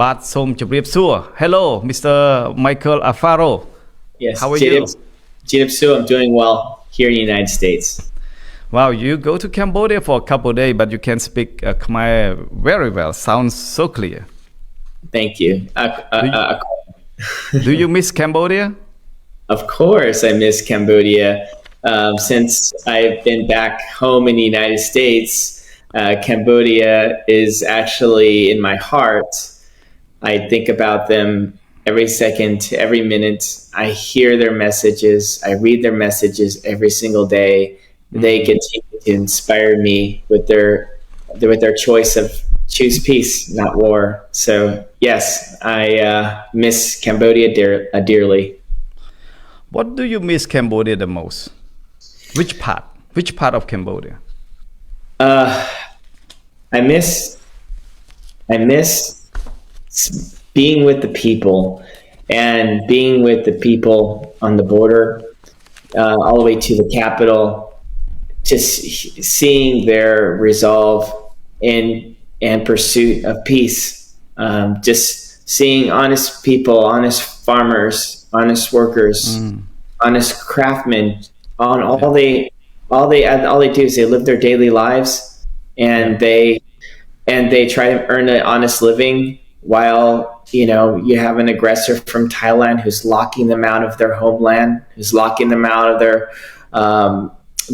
បាទសូមជម្រាបសួរ Hello Mr. Michael Alfaro Yes, How are you Jidip Su, I'm doing well here in the United States. Wow you go to Cambodia for a couple of days but you can speak Khmer very well sounds so clear Thank you. Do you miss Cambodia Of course, I miss Cambodia. Since I've been back home in the United States, Cambodia is actually in my heart. I think about them every second, every minute. I hear their messages. I read their messages every single day. They continue to inspire me with their choice of choose peace, not war. So yes, I miss Cambodia dearly. What do you miss Cambodia the most which part of Cambodia I miss being with the people and being with the people on the border, all the way to the capital, just seeing their resolve and pursuit of peace. Just seeing honest people, honest farmers, honest workers, honest craftsmen. All they do is they live their daily lives, and they try to earn an honest living while you have an aggressor from Thailand who's locking them out of their homeland, who's locking them out of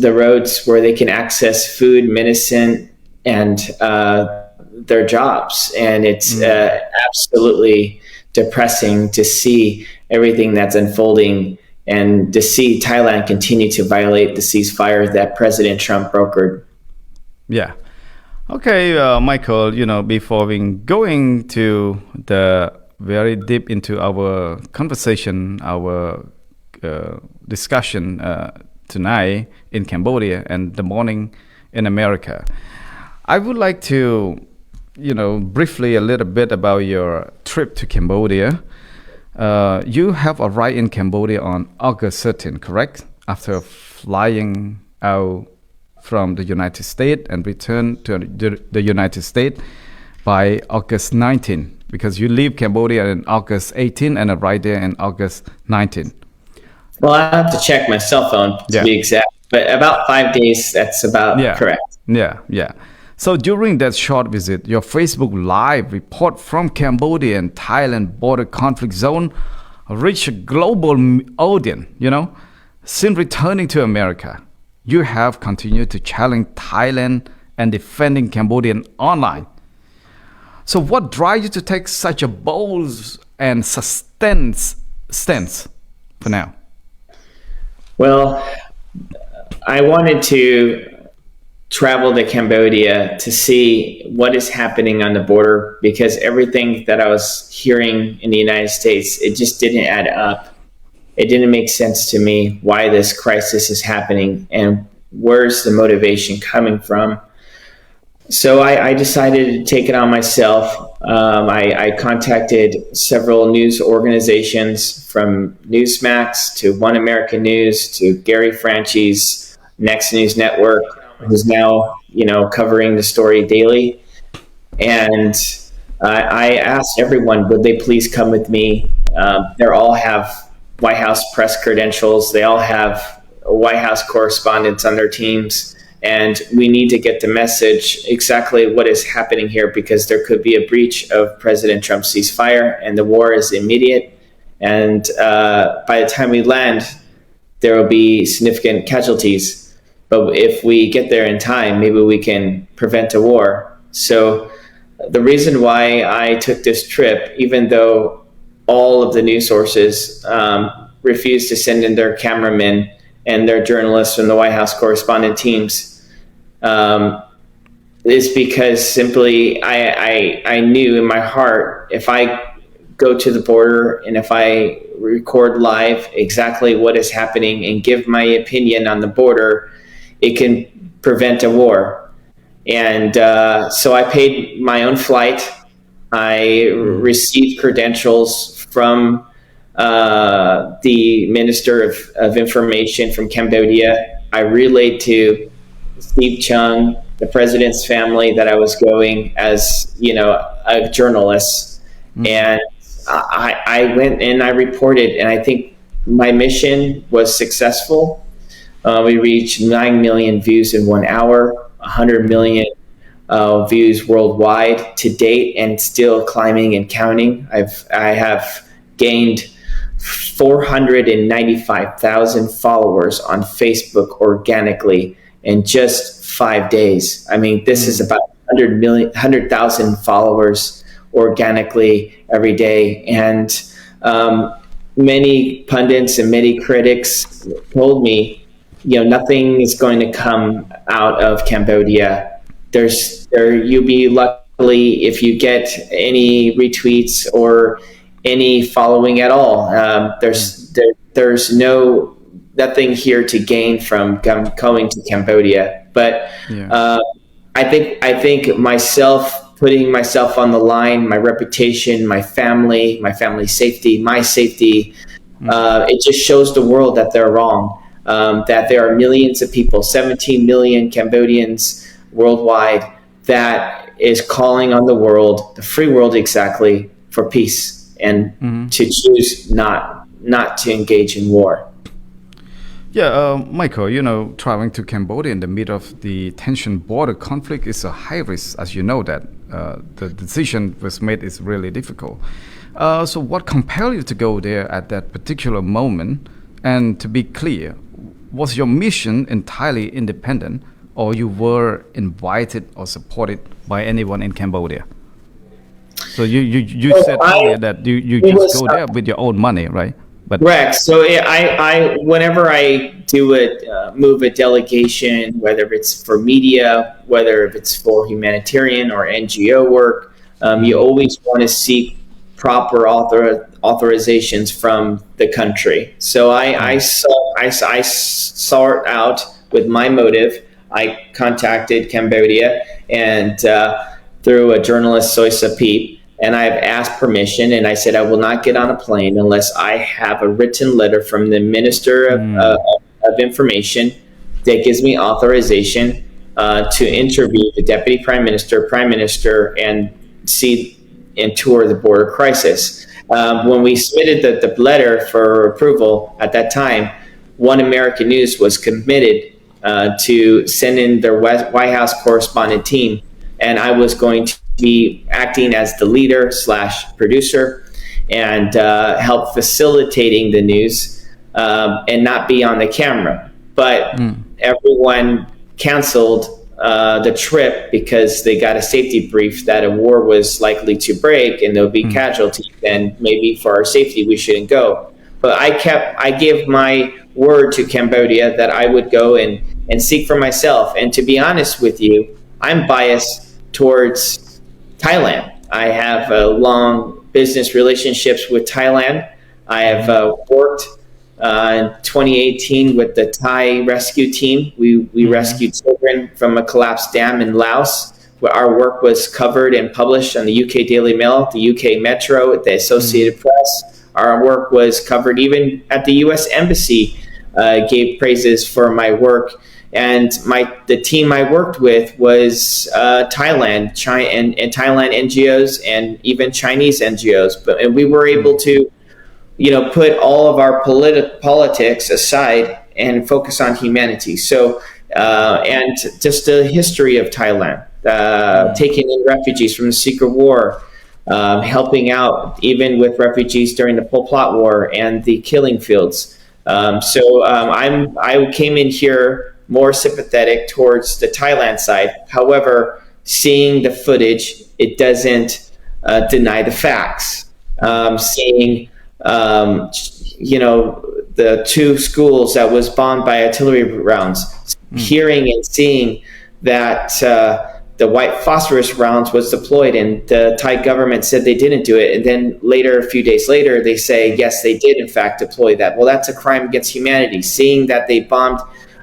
the roads where they can access food, medicine, and their jobs. And it's absolutely depressing to see everything that's unfolding and to see Thailand continue to violate the ceasefire that President Trump brokered. Yeah. Okay, Michael, before we going to the very deep into our conversation, our discussion tonight in Cambodia and the morning in America, I would like to, briefly a little bit about your trip to Cambodia. You have arrived in Cambodia on August 13, correct? After flying out from the United States and return to the United States by August 19, because you leave Cambodia in August 18 and arrive there in August 19. Well, I have to check my cell phone to be exact, but about 5 days, that's about correct. Yeah. So during that short visit, your Facebook Live report from Cambodia and Thailand border conflict zone reached a global audience, Since returning to America, you have continued to challenge Thailand and defending Cambodian online. So what drives you to take such a bold and sustained stance for now? Well, I wanted to travel to Cambodia to see what is happening on the border, because everything that I was hearing in the United States, it just didn't add up. It didn't make sense to me why this crisis is happening and where's the motivation coming from. So I decided to take it on myself. I contacted several news organizations, from Newsmax to One American News to Gary Franchi's Next News Network, who's now covering the story daily. And I asked everyone, would they please come with me? They all have White House press credentials. They all have White House correspondents on their teams. And we need to get the message exactly what is happening here, because there could be a breach of President Trump's ceasefire, and the war is immediate. And by the time we land, there will be significant casualties. But if we get there in time, maybe we can prevent a war. So the reason why I took this trip, even though all of the news sources refused to send in their cameramen and their journalists from the White House correspondent teams, is because simply I knew in my heart, if I go to the border and if I record live exactly what is happening and give my opinion on the border, it can prevent a war. And so I paid my own flight. I received credentials from the Minister of Information from Cambodia. I relayed to Steve Chung, the president's family, that I was going as a journalist, And I went and I reported, and I think my mission was successful. We reached 9 million views in 1 hour, 100 million views worldwide to date, and still climbing and counting. I have gained 495,000 followers on Facebook organically in just 5 days. I mean, this is about 100,000 followers organically every day. And many pundits and many critics told me, nothing is going to come out of Cambodia. You'll be lucky if you get any retweets or any following at all. There's nothing here to gain from going to Cambodia. But I think putting myself on the line, my reputation, my family's safety, my safety, it just shows the world that they're wrong. That there are millions of people, 17 million Cambodians worldwide, that is calling on the world, the free world exactly, for peace and to choose not to engage in war. Yeah, Michael, traveling to Cambodia in the middle of the tension border conflict is a high risk, as you know that the decision was made is really difficult. So what compelled you to go there at that particular moment? And to be clear, was your mission entirely independent, or you were invited or supported by anyone in Cambodia? So you said earlier that you just go there with your own money, right? Correct. So I whenever I do move a delegation, whether it's for media, whether it's for humanitarian or NGO work, you always want to seek proper authorizations from the country. So I sought out with my motive. I contacted Cambodia and through a journalist, Soisa Peep, and I've asked permission, and I said I will not get on a plane unless I have a written letter from the Minister of Information that gives me authorization to interview the Deputy Prime Minister, and see and tour the border crisis. When we submitted the letter for approval at that time, One American News was committed to send in their White House correspondent team, and I was going to be acting as the leader / producer and help facilitating the news and not be on the camera. But everyone canceled the trip because they got a safety brief that a war was likely to break and there'll be casualties, and maybe for our safety we shouldn't go. But I gave my word to Cambodia that I would go and seek for myself. And to be honest with you, I'm biased towards Thailand. I have long business relationships with Thailand. I have worked in 2018 with the Thai rescue team. We rescued children from a collapsed dam in Laos. Our work was covered and published on the UK Daily Mail, the UK Metro, the Associated Press. Our work was covered even at the US Embassy, gave praises for my work. And the team I worked with was Thailand, China, and Thailand NGOs, and even Chinese NGOs. And we were able to, put all of our politics aside and focus on humanity. So, and just the history of Thailand, taking in refugees from the secret war, helping out even with refugees during the Pol Pot War and the killing fields. I came in here more sympathetic towards the Thailand side. However, seeing the footage, it doesn't deny the facts. Seeing, the 2 schools that was bombed by artillery rounds, hearing and seeing that the white phosphorus rounds was deployed, and the Thai government said they didn't do it. And then later, a few days later, they say, yes, they did in fact deploy that. Well, that's a crime against humanity. Seeing that they bombed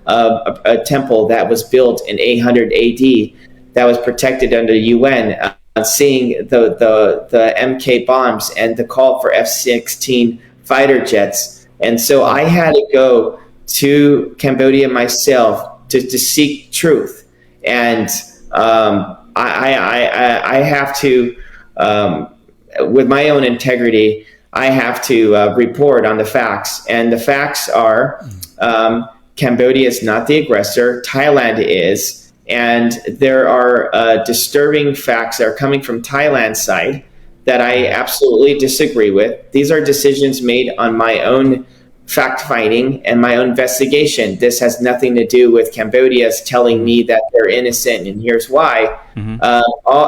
a temple that was built in 800 AD that was protected under the UN, seeing the MK bombs and the call for F-16 fighter jets. And so I had to go to Cambodia myself to seek truth. And I have to with my own integrity, I have to report on the facts. And the facts are Cambodia is not the aggressor, Thailand is. And there are disturbing facts that are coming from Thailand's side that I absolutely disagree with. These are decisions made on my own fact-finding and my own investigation. This has nothing to do with Cambodia's telling me that they're innocent, and here's why.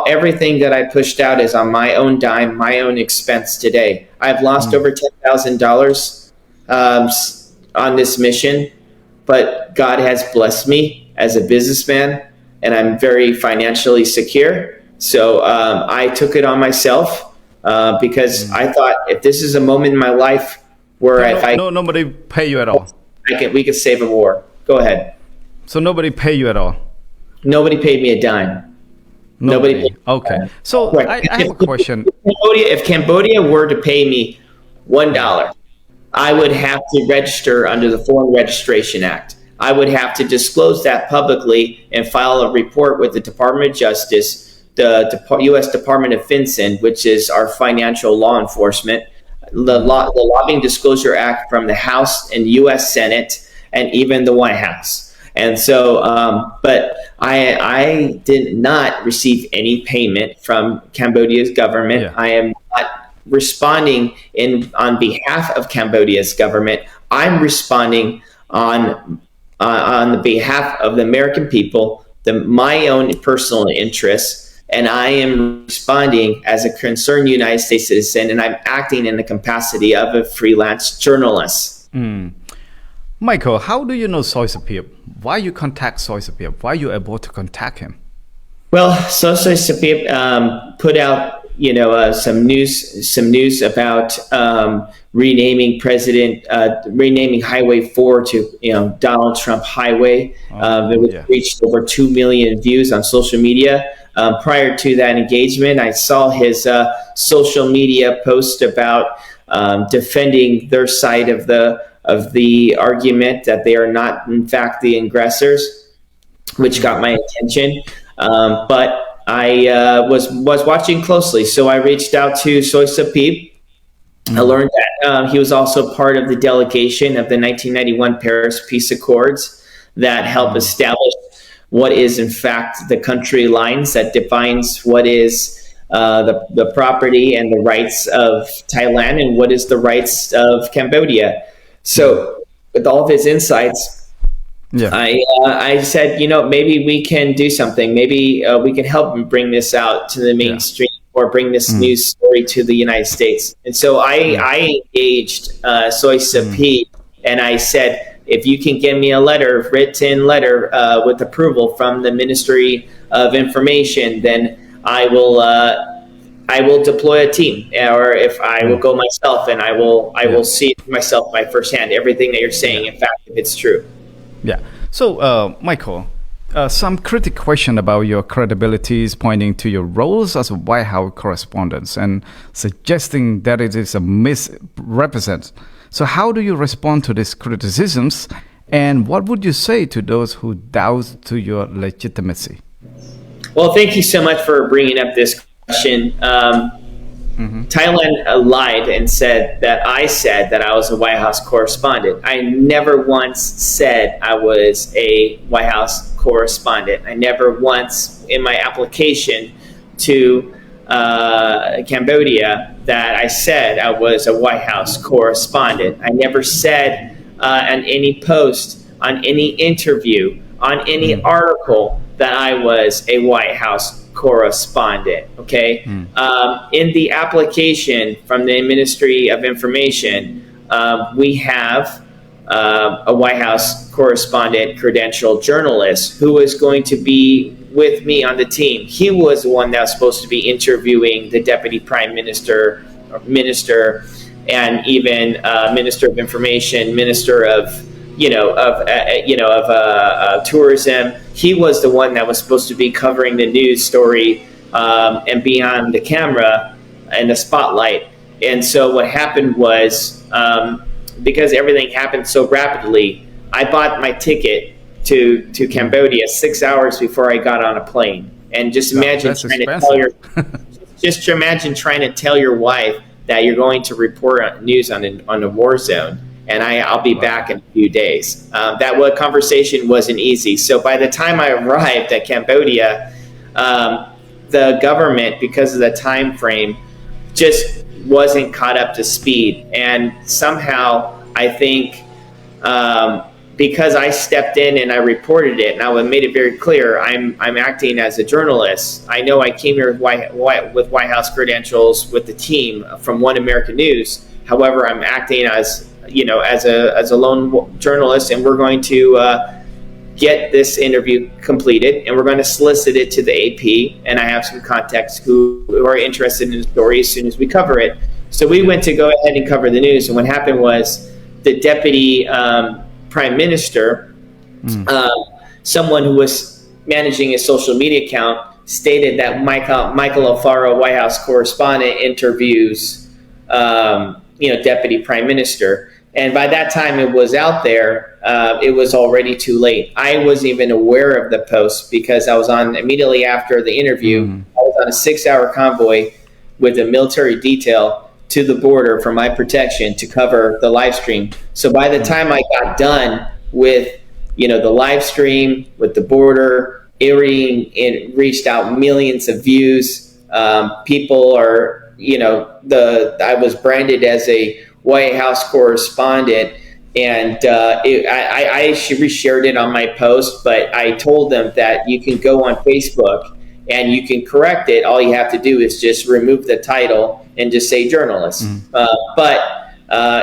Everything that I pushed out is on my own dime, my own expense today. I've lost over $10,000 on this mission, but God has blessed me as a businessman, and I'm very financially secure. So I took it on myself because I thought, if this is a moment in my life where nobody pay you at all. We could save a war. Go ahead. So nobody pay you at all. Nobody paid me a dime. Nobody paid okay. So I have a question. If Cambodia were to pay me $1, I would have to register under the Foreign Registration Act. I would have to disclose that publicly and file a report with the Department of Justice, the U.S. Department of FinCEN, which is our financial law enforcement, the Lobbying Disclosure Act from the House and U.S. Senate, and even the White House. And so, but I did not receive any payment from Cambodia's government. Yeah. I am not responding on behalf of Cambodia's government. I'm responding on the behalf of the American people, my own personal interests. And I am responding as a concerned United States citizen, and I'm acting in the capacity of a freelance journalist. Michael, how do you know Soy Sapip? Why you contact Soy Sapip? Why you able to contact him? Well, Soy Sapip put out, some news about renaming Highway 4 to Donald Trump Highway. It reached over 2 million views on social media. Prior to that engagement, I saw his social media post about defending their side of the argument that they are not, in fact, the aggressors, which got my attention. But I was watching closely, so I reached out to Soy Sapip. I learned that he was also part of the delegation of the 1991 Paris Peace Accords that helped establish what is, in fact, the country lines that defines what is the property and the rights of Thailand and what is the rights of Cambodia. So with all of his insights, I said, maybe we can do something. Maybe we can help him bring this out to the mainstream or bring this news story to the United States. And so I engaged Soy Sapip, and I said, if you can give me a written letter with approval from the Ministry of Information, then I will deploy a team, or if I will go myself, and I will see myself by firsthand everything that you're saying. In fact, if it's true. Yeah. So, Michael, some critic question about your credibilities, pointing to your roles as a White House correspondent and suggesting that it is a misrepresent. So how do you respond to these criticisms, and what would you say to those who doubt to your legitimacy? Well, thank you so much for bringing up this question. Thailand lied and said that I was a White House correspondent. I never once said I was a White House correspondent. I never once in my application to Cambodia that I said I was a White House correspondent. I never said on any post, on any interview, on any article that I was a White House correspondent. Okay. In the application from the Ministry of Information, we have a White House correspondent, credentialed journalist who is going to be with me on the team. He was the one that was supposed to be interviewing the Deputy Prime Minister, and even Minister of Information, Minister of tourism. He was the one that was supposed to be covering the news story and be on the camera and the spotlight. And so what happened was, because everything happened so rapidly, I bought my ticket to Cambodia 6 hours before I got on a plane. And just imagine just imagine trying to tell your wife that you're going to report on news on a war zone, and I'll be back in a few days. That conversation wasn't easy. So by the time I arrived at Cambodia, the government, because of the time frame, just wasn't caught up to speed. And somehow I think because I stepped in and I reported it, and I made it very clear, I'm acting as a journalist. I know I came here with White House credentials with the team from One American News. However, I'm acting as a lone journalist, and we're going to get this interview completed, and we're going to solicit it to the AP. And I have some contacts who are interested in the story as soon as we cover it. So we went to go ahead and cover the news, and what happened was the deputy prime minister, someone who was managing his social media account, stated that Michael Alfaro, White House correspondent, interviews deputy prime minister. And by that time it was out there, it was already too late. I wasn't even aware of the post because I was on immediately after the interview. I was on a 6-hour convoy with a military detail to the border for my protection to cover the live stream. So by the time I got done with, the live stream, with the border, it reached out millions of views. People are, I was branded as a White House correspondent, and I reshared it on my post, but I told them that you can go on Facebook and you can correct it. All you have to do is just remove the title and just say journalist. But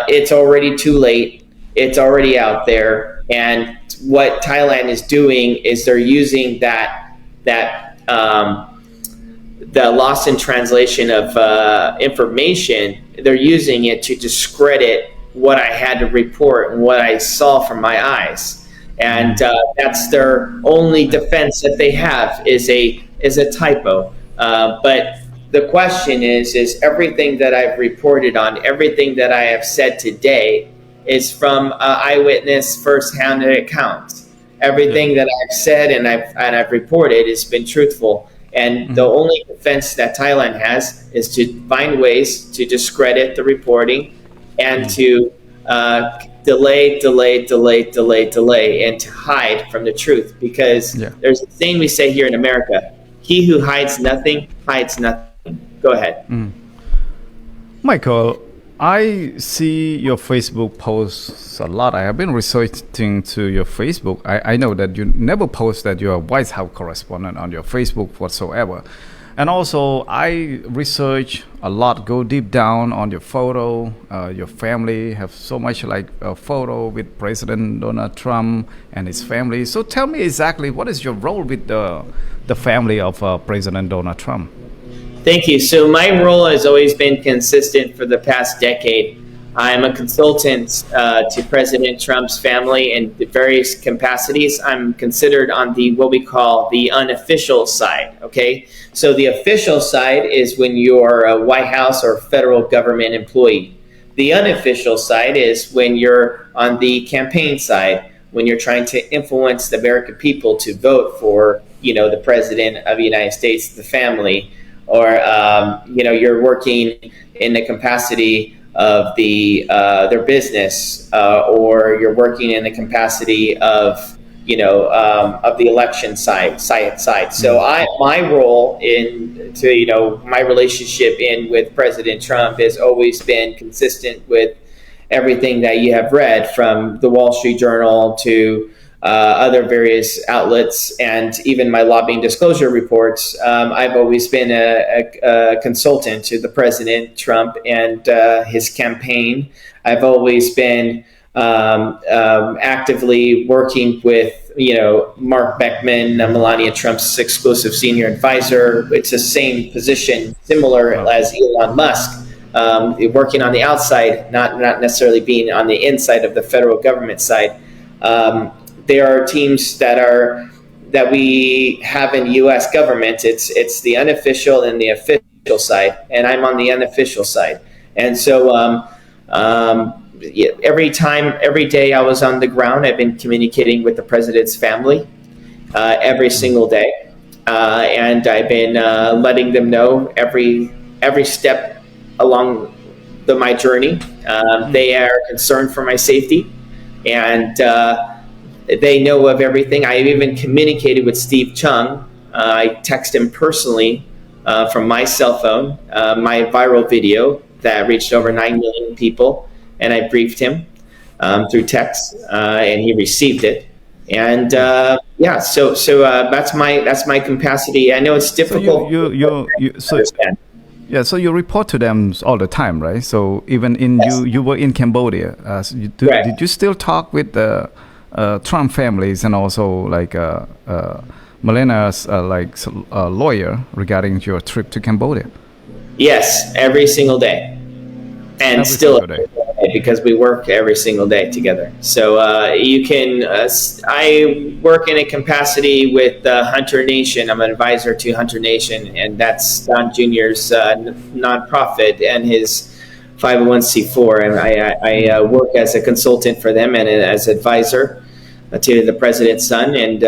it's already too late. It's already out there. And what Thailand is doing is they're using the loss in translation of information. They're using it to discredit what I had to report and what I saw from my eyes. And that's their only defense that they have is a typo. But the question is everything that I've reported on, everything that I have said today is from eyewitness first-hand accounts. Everything that I've said and I've reported has been truthful. And the only defense that Thailand has is to find ways to discredit the reporting and to delay, and to hide from the truth. Because there's a saying we say here in America, he who hides nothing hides nothing. Go ahead. Michael, I see your Facebook posts a lot. I have been researching to your Facebook. I know that you never post that you're a White House correspondent on your Facebook whatsoever. And also, I research a lot, go deep down on your photo. Your family have so much like a photo with President Donald Trump and his family. So tell me exactly what is your role with the family of President Donald Trump? Thank you. So my role has always been consistent for the past decade. I'm a consultant to President Trump's family in various capacities. I'm considered on what we call the unofficial side. Okay, so the official side is when you're a White House or federal government employee. The unofficial side is when you're on the campaign side, when you're trying to influence the American people to vote for, the President of the United States, the family, or you're working in the capacity of their business, or you're working in the capacity of of the election side. So my role my relationship with President Trump has always been consistent with everything that you have read from the Wall Street Journal to other various outlets, and even my lobbying disclosure reports. I've always been a consultant to the President Trump and his campaign. I've always been actively working with Mark Beckman, Melania Trump's exclusive senior advisor. It's the same position, similar as Elon Musk, working on the outside, not necessarily being on the inside of the federal government side. There are teams that we have in U.S. government. It's the unofficial and the official side, and I'm on the unofficial side. And so every day I was on the ground, I've been communicating with the president's family every single day. and I've been letting them know every step along my journey. They are concerned for my safety, and they know of everything. I even communicated with Steve Chung. I text him personally from my cell phone, my viral video that reached over 9 million people, and I briefed him through text, and he received it. And yeah, so that's my capacity. I know it's difficult. So yeah, so you report to them all the time, right? So even in Yes. you were in Cambodia. Did you still talk with the Trump families and also like Melena's lawyer regarding your trip to Cambodia? Yes, every single day, and Every still single day. because we work every single day together. So you can. I work in a capacity with Hunter Nation. I'm an advisor to Hunter Nation, and that's Don Jr.'s nonprofit and his 501c4. And I work as a consultant for them and as advisor to the president's son, and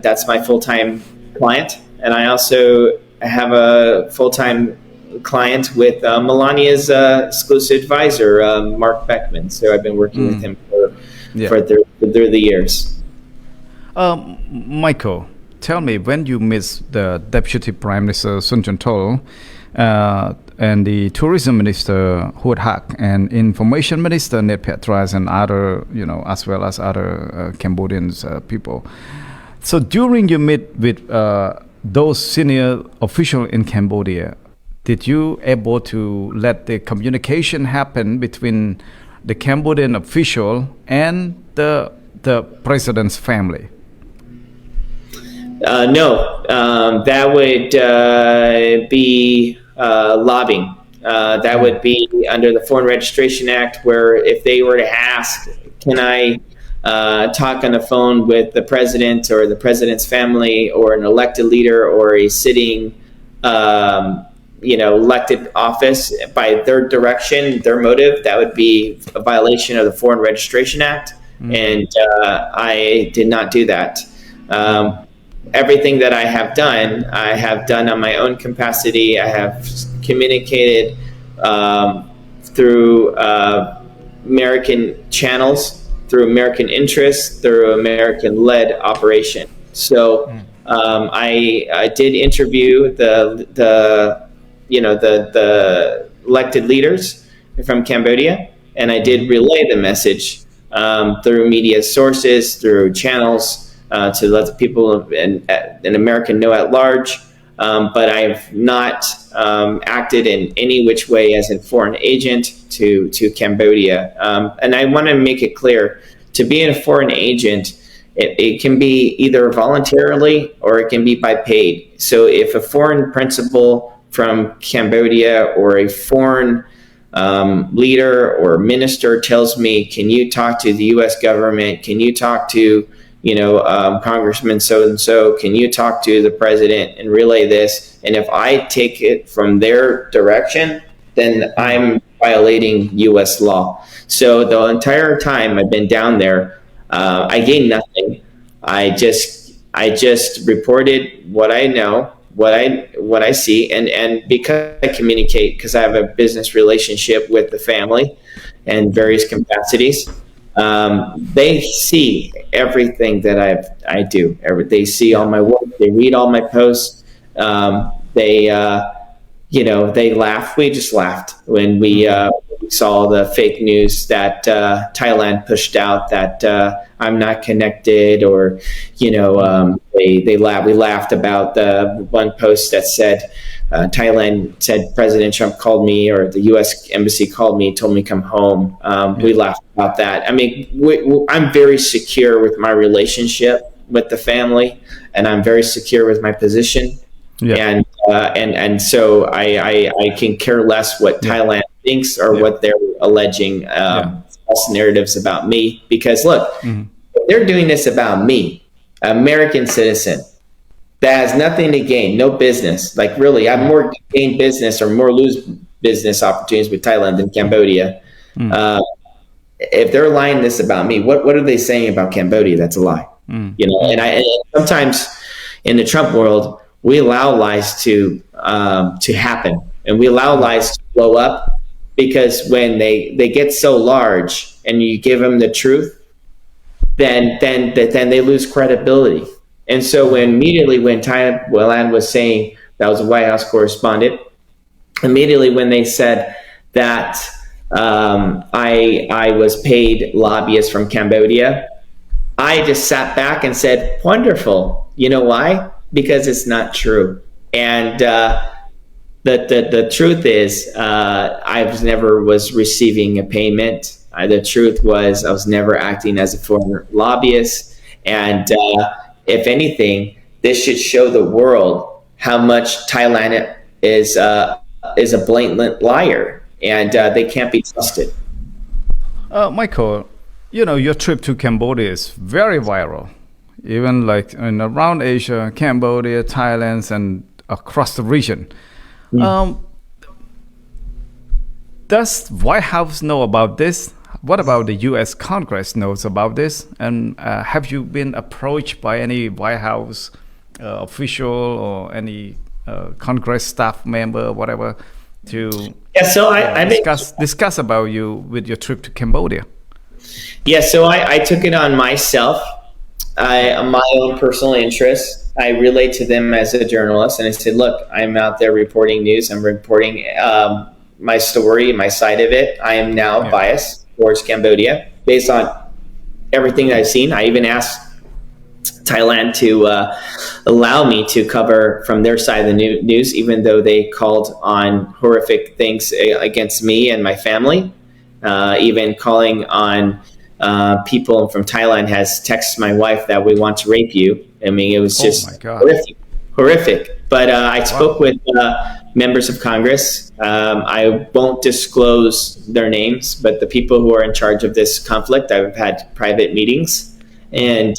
that's my full-time client. And I also have a full-time client with Melania's exclusive advisor, Mark Beckman. So I've been working with him through the years. Michael, tell me, when you met the Deputy Prime Minister Sun Chantol and the Tourism Minister Hut Hak and Information Minister Ned Petras and other, as well as other Cambodian people. So during your meet with those senior officials in Cambodia, did you able to let the communication happen between the Cambodian official and the president's family? No, that would be lobbying. That would be under the Foreign Registration Act, where if they were to ask, can I talk on the phone with the president or the president's family or an elected leader or a sitting elected office by their direction, their motive, that would be a violation of the Foreign Registration Act. And I did not do that. Everything that I have done on my own capacity. I have communicated through American channels, through American interests, through American-led operation. So I did interview the elected leaders from Cambodia, and I did relay the message through media sources, through channels, to let the people in America know at large. But I have not acted in any which way as a foreign agent to Cambodia. And I want to make it clear, to be a foreign agent, it can be either voluntarily or it can be by paid. So if a foreign principal from Cambodia or a foreign leader or minister tells me, can you talk to the U.S. government? Can you talk to Congressman so-and-so, can you talk to the president and relay this? And if I take it from their direction, then I'm violating U.S. law. So the entire time I've been down there, I gained nothing. I just reported what I know, what I see, and because I communicate, because I have a business relationship with the family in various capacities. They see everything that I do. They see all my work. They read all my posts. They laugh. We just laughed when we saw the fake news that Thailand pushed out that I'm not connected, or they laughed. We laughed about the one post that said Thailand said President Trump called me, or the U.S. Embassy called me, told me to come home. We laughed about that. I mean, I'm very secure with my relationship with the family, and I'm very secure with my position. Yeah. And so I can care less what Thailand thinks or what they're alleging false narratives about me. Because look, if they're doing this about me, American citizen, that has nothing to gain, no business. Like really, I have more gain business or more lose business opportunities with Thailand than Cambodia. If they're lying this about me, what are they saying about Cambodia? That's a lie. And sometimes in the Trump world, we allow lies to happen, and we allow lies to blow up, because when they get so large and you give them the truth, then they lose credibility. And so immediately when Thailand was saying, that was a White House correspondent, immediately when they said that I was paid lobbyists from Cambodia, I just sat back and said, wonderful. You know why? Because it's not true. And the truth is, I was receiving a payment. The truth was, I was never acting as a foreign lobbyist. And if anything, this should show the world how much Thailand is a blatant liar, and they can't be trusted. Michael, your trip to Cambodia is very viral, even like around Asia, Cambodia, Thailand, and across the region. Does White House know about this? What about the U.S. Congress knows about this? And have you been approached by any White House official or any Congress staff member, whatever, to I discuss about you with your trip to Cambodia? Yeah, so I took it on myself, my own personal interests. I relayed to them as a journalist, and I said, look, I'm out there reporting news. I'm reporting my story, my side of it. I am now biased towards Cambodia based on everything that I've seen. I even asked Thailand to allow me to cover from their side of the news, even though they called on horrific things against me and my family. Even calling on people from Thailand has texted my wife that we want to rape you. I mean, it was just horrific. But I spoke with members of Congress. I won't disclose their names, but the people who are in charge of this conflict, I've had private meetings, and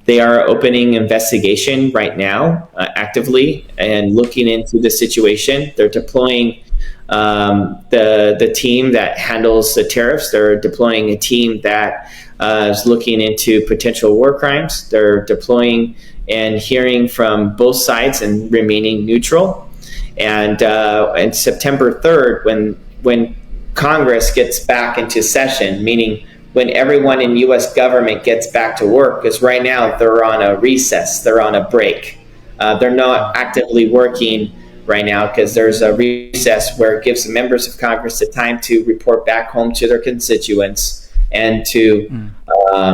they are opening investigation right now, actively, and looking into the situation. They're deploying the team that handles the tariffs. They're deploying a team that is looking into potential war crimes. They're deploying and hearing from both sides and remaining neutral. And September 3rd, when Congress gets back into session, meaning when everyone in U.S. government gets back to work, because right now they're on a recess, they're on a break. They're not actively working right now because there's a recess where it gives the members of Congress the time to report back home to their constituents and to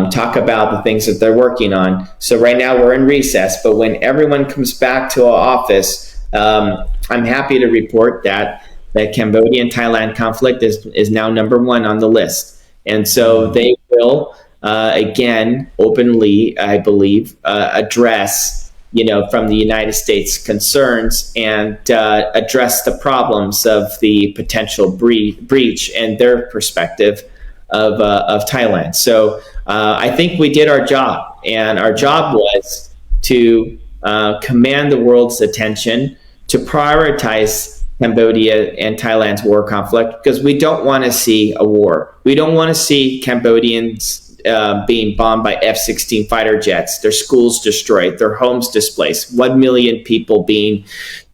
talk about the things that they're working on. So right now we're in recess, but when everyone comes back to our office, I'm happy to report that the Cambodia-Thailand conflict is now #1 on the list. And so they will, again, openly, I believe, address, from the United States concerns and address the problems of the potential breach and their perspective of Thailand. So I think we did our job, and our job was to command the world's attention, to prioritize Cambodia and Thailand's war conflict, because we don't want to see a war. We don't want to see Cambodians being bombed by F-16 fighter jets, their schools destroyed, their homes displaced, 1 million people being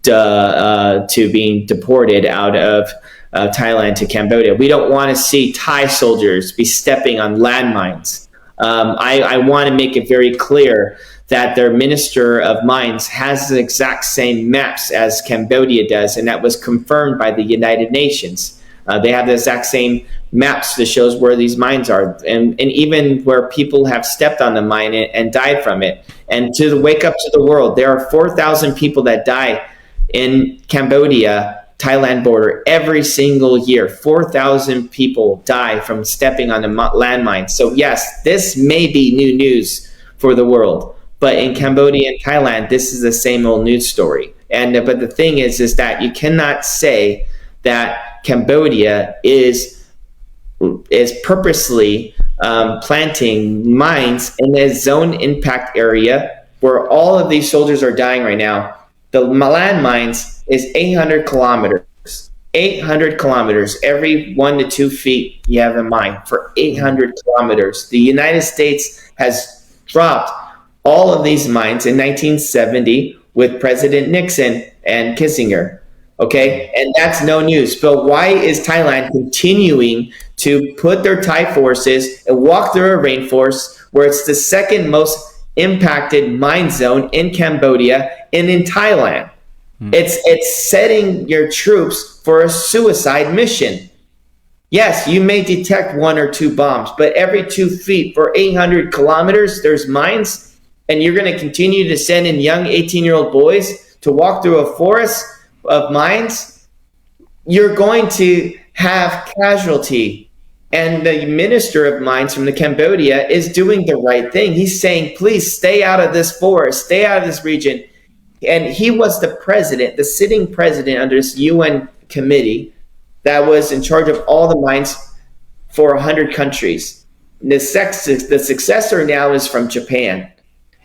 deported out of Thailand to Cambodia. We don't want to see Thai soldiers be stepping on landmines. I want to make it very clear that their Minister of Mines has the exact same maps as Cambodia does, and that was confirmed by the United Nations. They have the exact same maps that shows where these mines are, and even where people have stepped on the mine and died from it. And to wake up to the world, there are 4,000 people that die in Cambodia, Thailand border every single year. 4,000 people die from stepping on a landmine. So yes, this may be new news for the world. But in Cambodia and Thailand, this is the same old news story. But the thing is that you cannot say that Cambodia is purposely planting mines in a zone impact area where all of these soldiers are dying right now. The landmines is 800 kilometers. 800 kilometers. Every 1 to 2 feet, you have a mine for 800 kilometers. The United States has dropped all of these mines in 1970 with President Nixon and Kissinger. Okay, and that's no news. But why is Thailand continuing to put their Thai forces and walk through a rainforest where it's the second most impacted mine zone in Cambodia and in Thailand? It's setting your troops for a suicide mission. Yes, you may detect 1 or 2 bombs, but every 2 feet for 800 kilometers, there's mines, and you're going to continue to send in young 18-year-old boys to walk through a forest of mines. You're going to have casualty. And the minister of mines from the Cambodia is doing the right thing. He's saying, please stay out of this forest, stay out of this region. And he was the president, the sitting president under this UN committee that was in charge of all the mines for 100 countries. The successor now is from Japan.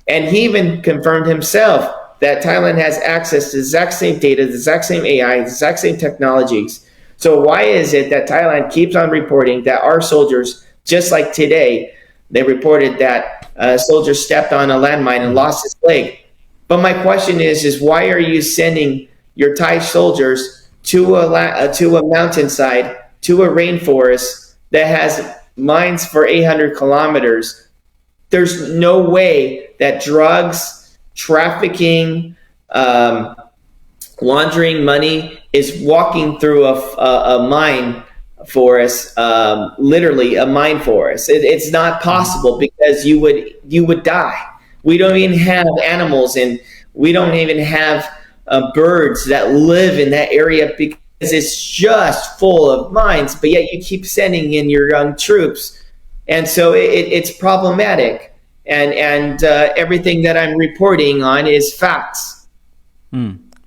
And he even confirmed himself that Thailand has access to the exact same data, the exact same AI, the exact same technologies. So why is it that Thailand keeps on reporting that our soldiers, just like today, they reported that a soldier stepped on a landmine and lost his leg? But my question is why are you sending your Thai soldiers to a mountainside, to a rainforest that has mines for 800 kilometers? There's no way that drugs, trafficking, laundering money is walking through a mine forest, literally a mine forest. It's not possible because you would die. We don't even have animals, and we don't even have birds that live in that area because it's just full of mines. But yet you keep sending in your young troops, and so it's problematic. And everything that I'm reporting on is facts.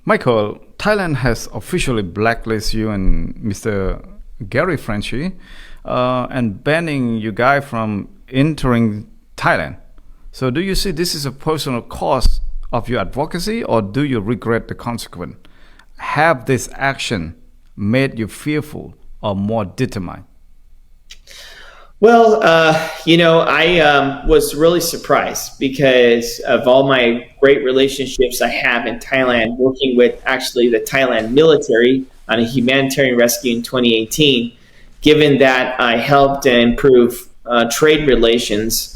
Michael, Thailand has officially blacklisted you and Mr. Gary Frenchy and banning you guys from entering Thailand. So do you see this is a personal cost of your advocacy, or do you regret the consequence? Have this action made you fearful or more determined? Well, I was really surprised because of all my great relationships I have in Thailand, working with actually the Thailand military on a humanitarian rescue in 2018, given that I helped improve trade relations,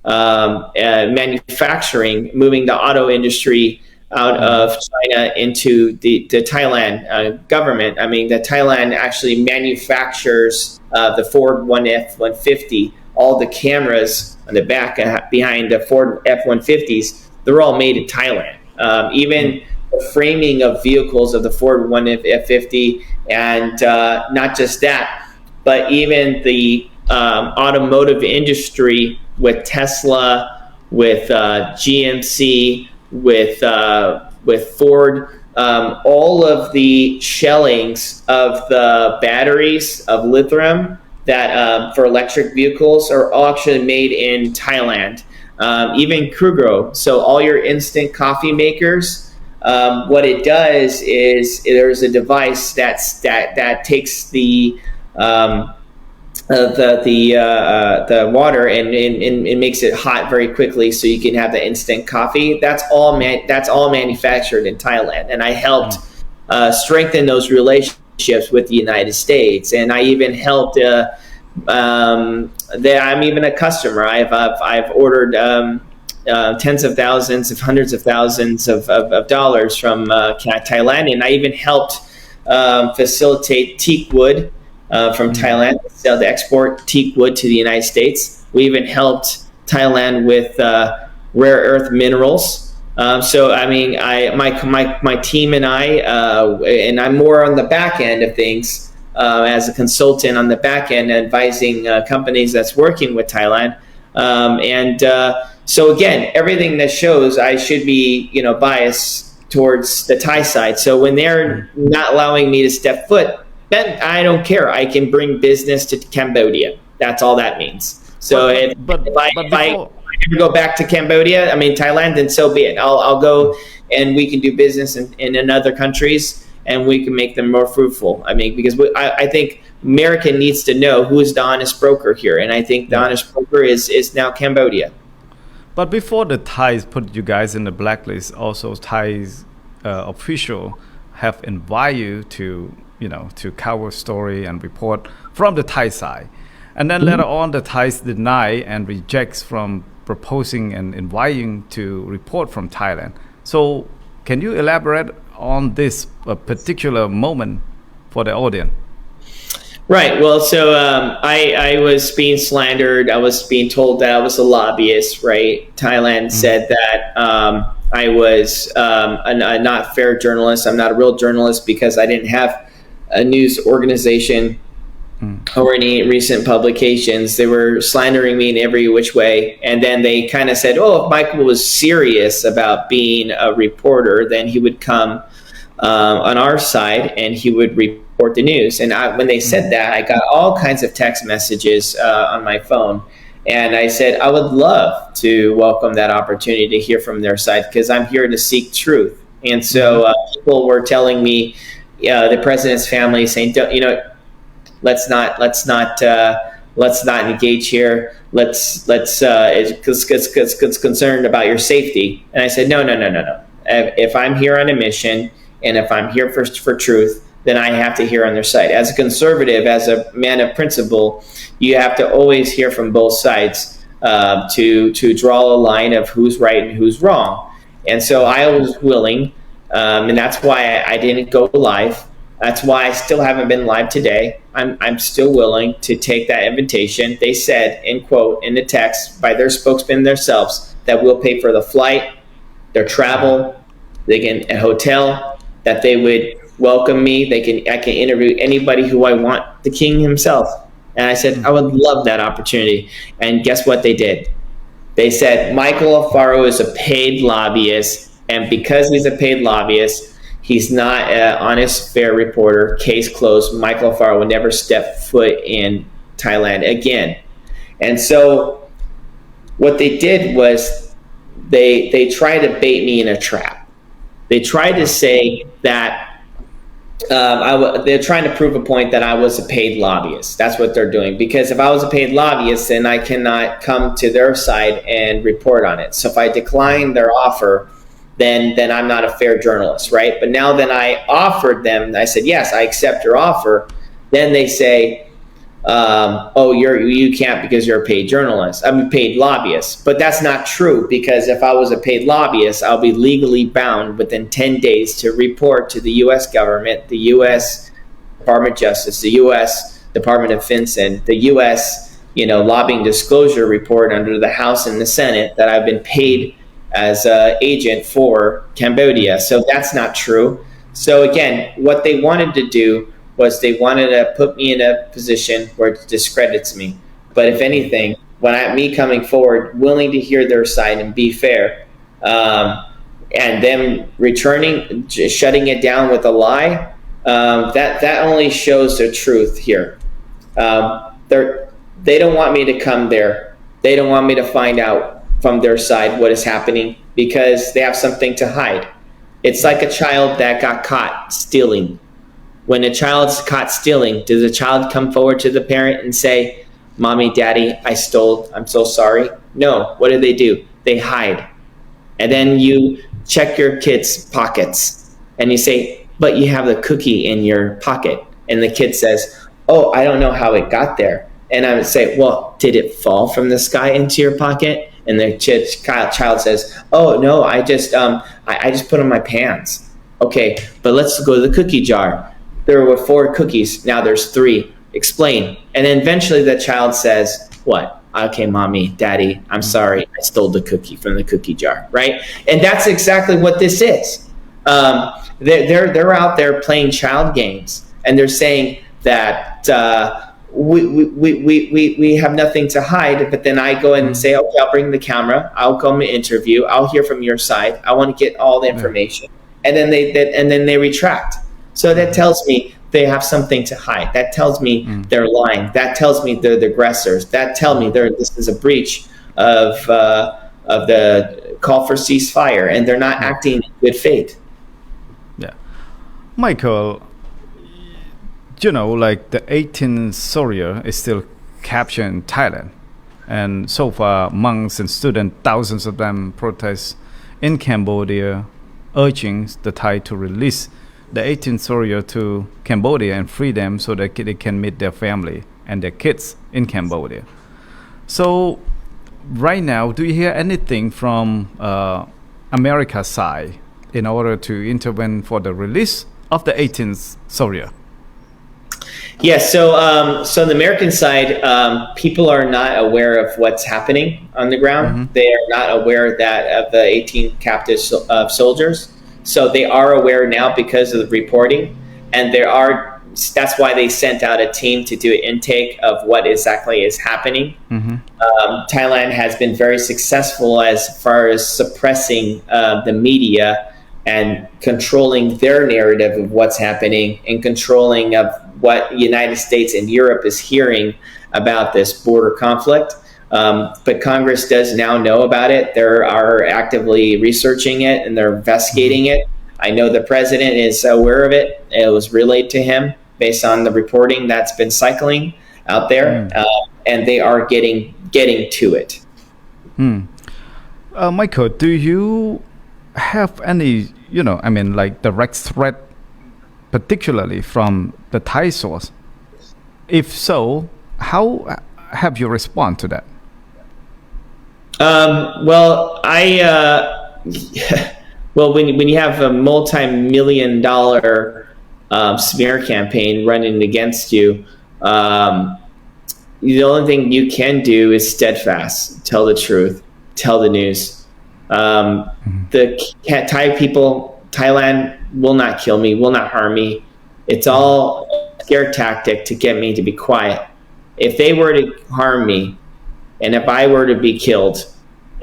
manufacturing, moving the auto industry out of China into the Thailand government. I mean, the Thailand actually manufactures the Ford F-150. All the cameras on the back behind the Ford F-150s, they're all made in Thailand. Even the framing of vehicles of the Ford F-150, and not just that, but even the automotive industry with Tesla, with GMC, with Ford, all of the shellings of the batteries of lithium that for electric vehicles are all actually made in Thailand. Even Kruger, so all your instant coffee makers, what it does is there's a device that takes the water and makes it hot very quickly, so you can have the instant coffee. That's all manufactured in Thailand, and I helped strengthen those relationships with the United States. And I even helped. I'm even a customer. I've ordered tens of thousands, if hundreds of thousands of dollars from Thailand, and I even helped facilitate teak wood. From Thailand, sell to export teak wood to the United States. We even helped Thailand with rare earth minerals. So I mean, my team and and I'm more on the back end of things as a consultant on the back end, advising companies that's working with Thailand. So again, everything that shows I should be biased towards the Thai side. So when they're not allowing me to step foot, then I don't care. I can bring business to Cambodia. That's all that means. So if I ever go back to Cambodia, Thailand, then so be it. I'll go, and we can do business in other countries, and we can make them more fruitful. Because I think America needs to know who is the honest broker here, and I think the honest broker is now Cambodia. But before the Thais put you guys in the blacklist, also Thais official have invited you to, to cover story and report from the Thai side. And then later on, the Thais deny and rejects from proposing and inviting to report from Thailand. So can you elaborate on this particular moment for the audience? Right. Well, so I was being slandered. I was being told that I was a lobbyist, right? Thailand said that I was a not fair journalist. I'm not a real journalist because I didn't have a news organization or any recent publications. They were slandering me in every which way. And then they kind of said, oh, if Michael was serious about being a reporter, then he would come on our side and he would report the news. And when they said that, I got all kinds of text messages on my phone. And I said, I would love to welcome that opportunity to hear from their side because I'm here to seek truth. And so people were telling me, the president's family saying, let's not engage here. It's concerned about your safety. And I said, no. If I'm here on a mission and if I'm here for truth, then I have to hear on their side. As a conservative, as a man of principle, you have to always hear from both sides to draw a line of who's right and who's wrong. And so I was willing, and that's why I didn't go live. That's why I still haven't been live today. I'm still willing to take that invitation. They said, in quote, in the text by their spokesman themselves, that we'll pay for the flight, their travel, they can a hotel, that they would welcome me. I can interview anybody who I want, the king himself. And I said, I would love that opportunity. And guess what they did? They said, Michael Alfaro is a paid lobbyist. And because he's a paid lobbyist, he's not an honest, fair reporter. Case closed. Michael Alfaro will never step foot in Thailand again. And so what they did was they tried to bait me in a trap. They tried to say that they're trying to prove a point that I was a paid lobbyist. That's what they're doing. Because if I was a paid lobbyist, then I cannot come to their side and report on it. So if I decline their offer, then I'm not a fair journalist, right? But now that I offered them, I said, yes, I accept your offer. Then they say, oh, you can't because you're a paid journalist. I'm a paid lobbyist. But that's not true, because if I was a paid lobbyist, I'll be legally bound within 10 days to report to the U.S. government, the U.S. Department of Justice, the U.S. Department of Defense, and the U.S. lobbying disclosure report under the House and the Senate that I've been paid as an agent for Cambodia. So that's not true. So again, what they wanted to do was they wanted to put me in a position where it discredits me. But if anything, me coming forward, willing to hear their side and be fair, and them returning, shutting it down with a lie, that only shows the truth here. They don't want me to come there. They don't want me to find out from their side what is happening because they have something to hide. It's like a child that got caught stealing. When a child's caught stealing, does the child come forward to the parent and say, Mommy, Daddy, I stole, I'm so sorry? No. What do? They hide. And then you check your kid's pockets and you say, but you have the cookie in your pocket. And the kid says, oh, I don't know how it got there. And I would say, well, did it fall from the sky into your pocket? And the child says, oh, no, I just put on my pants. Okay, but let's go to the cookie jar. There were 4 cookies. Now there's 3. Explain. And then eventually the child says, what? Okay, Mommy, Daddy, I'm sorry. I stole the cookie from the cookie jar, right? And that's exactly what this is. They're out there playing child games, and they're saying that we have nothing to hide. But then I go in and say, okay, I'll bring the camera. I'll come and interview. I'll hear from your side. I want to get all the information. And then they retract. So that tells me they have something to hide. That tells me they're lying. That tells me they're the aggressors. That tells me this is a breach of the call for ceasefire, and they're not acting in good faith. Yeah, Michael, like the 18th soldier is still captured in Thailand. And so far, monks and students, thousands of them protest in Cambodia, urging the Thai to release the 18 soldiers to Cambodia and free them so that they can meet their family and their kids in Cambodia. So right now, do you hear anything from America's side in order to intervene for the release of the 18 soldiers? Yes, so on the American side, people are not aware of what's happening on the ground. Mm-hmm. They are not aware of the 18 captive soldiers. So they are aware now because of the reporting, and that's why they sent out a team to do an intake of what exactly is happening. Mm-hmm. Thailand has been very successful as far as suppressing the media and controlling their narrative of what's happening and controlling of what the United States and Europe is hearing about this border conflict. But Congress does now know about it. They are actively researching it and they're investigating it. I know the president is aware of it. It was relayed to him based on the reporting that's been cycling out there, and they are getting to it. Michael, do you have any, direct threat, particularly from the Thai source? If so, how have you responded to that? When you have a multi-million-dollar smear campaign running against you, the only thing you can do is steadfast, tell the truth, tell the news. The Thai people, Thailand will not kill me, will not harm me. It's all a scare tactic to get me to be quiet. If they were to harm me, and if I were to be killed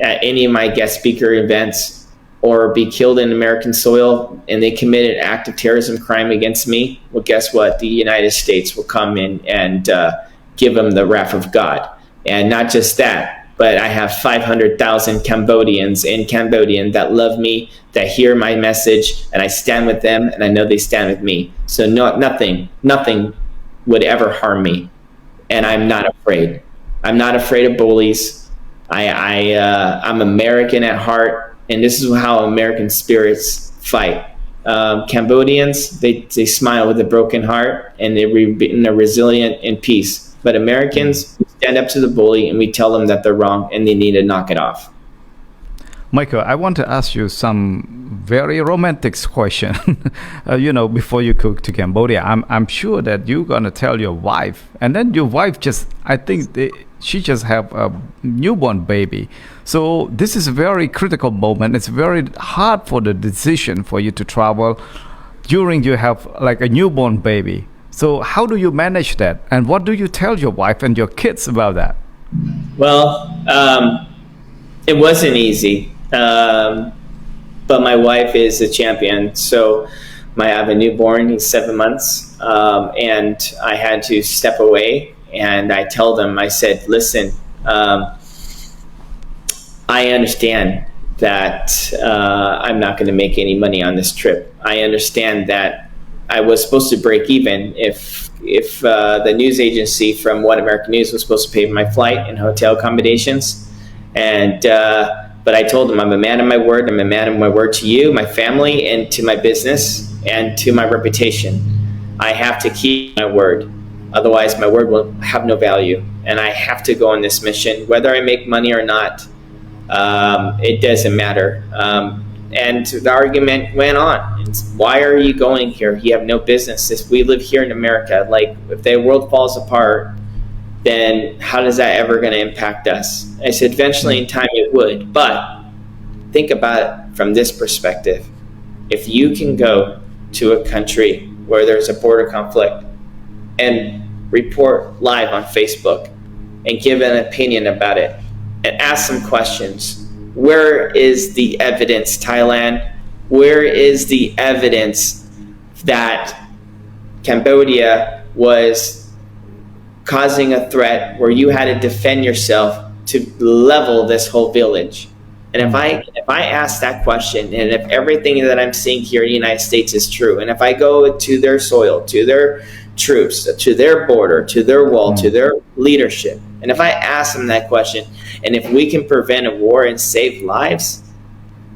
at any of my guest speaker events or be killed in American soil and they committed an act of terrorism crime against me, well, guess what? The United States will come in and give them the wrath of God. And not just that, but I have 500,000 Cambodians in Cambodia that love me, that hear my message, and I stand with them, and I know they stand with me. So nothing would ever harm me, and I'm not afraid. I'm not afraid of bullies. I'm American at heart, and this is how American spirits fight. Cambodians, they smile with a broken heart, and they're resilient in peace. But Americans, we stand up to the bully and we tell them that they're wrong and they need to knock it off. Michael, I want to ask you some very romantic question. Before you go to Cambodia, I'm sure that you're gonna tell your wife, and then your wife she just have a newborn baby. So this is a very critical moment. It's very hard for the decision for you to travel during you have like a newborn baby. So how do you manage that? And what do you tell your wife and your kids about that? Well, it wasn't easy. But my wife is a champion. So I have a newborn, he's 7 months. And I had to step away and I said, listen, I understand that I'm not going to make any money on this trip. I understand that I was supposed to break even if the news agency from One American News was supposed to pay for my flight and hotel accommodations. But I told them I'm a man of my word. I'm a man of my word to you, my family, and to my business and to my reputation. I have to keep my word. Otherwise, my word will have no value. And I have to go on this mission, whether I make money or not. It doesn't matter. And the argument went on. It's, why are you going here? You have no business. If we live here in America, like if the world falls apart, then how is that ever going to impact us? I said, eventually in time it would. But think about it from this perspective. If you can go to a country where there's a border conflict and report live on Facebook and give an opinion about it and ask some questions, where is the evidence, Thailand? Where is the evidence that Cambodia was causing a threat where you had to defend yourself to level this whole village? And if I ask that question, and if everything that I'm seeing here in the United States is true, and if I go to their soil, to their troops to their border, to their wall, to their leadership? And if I ask them that question, and if we can prevent a war and save lives,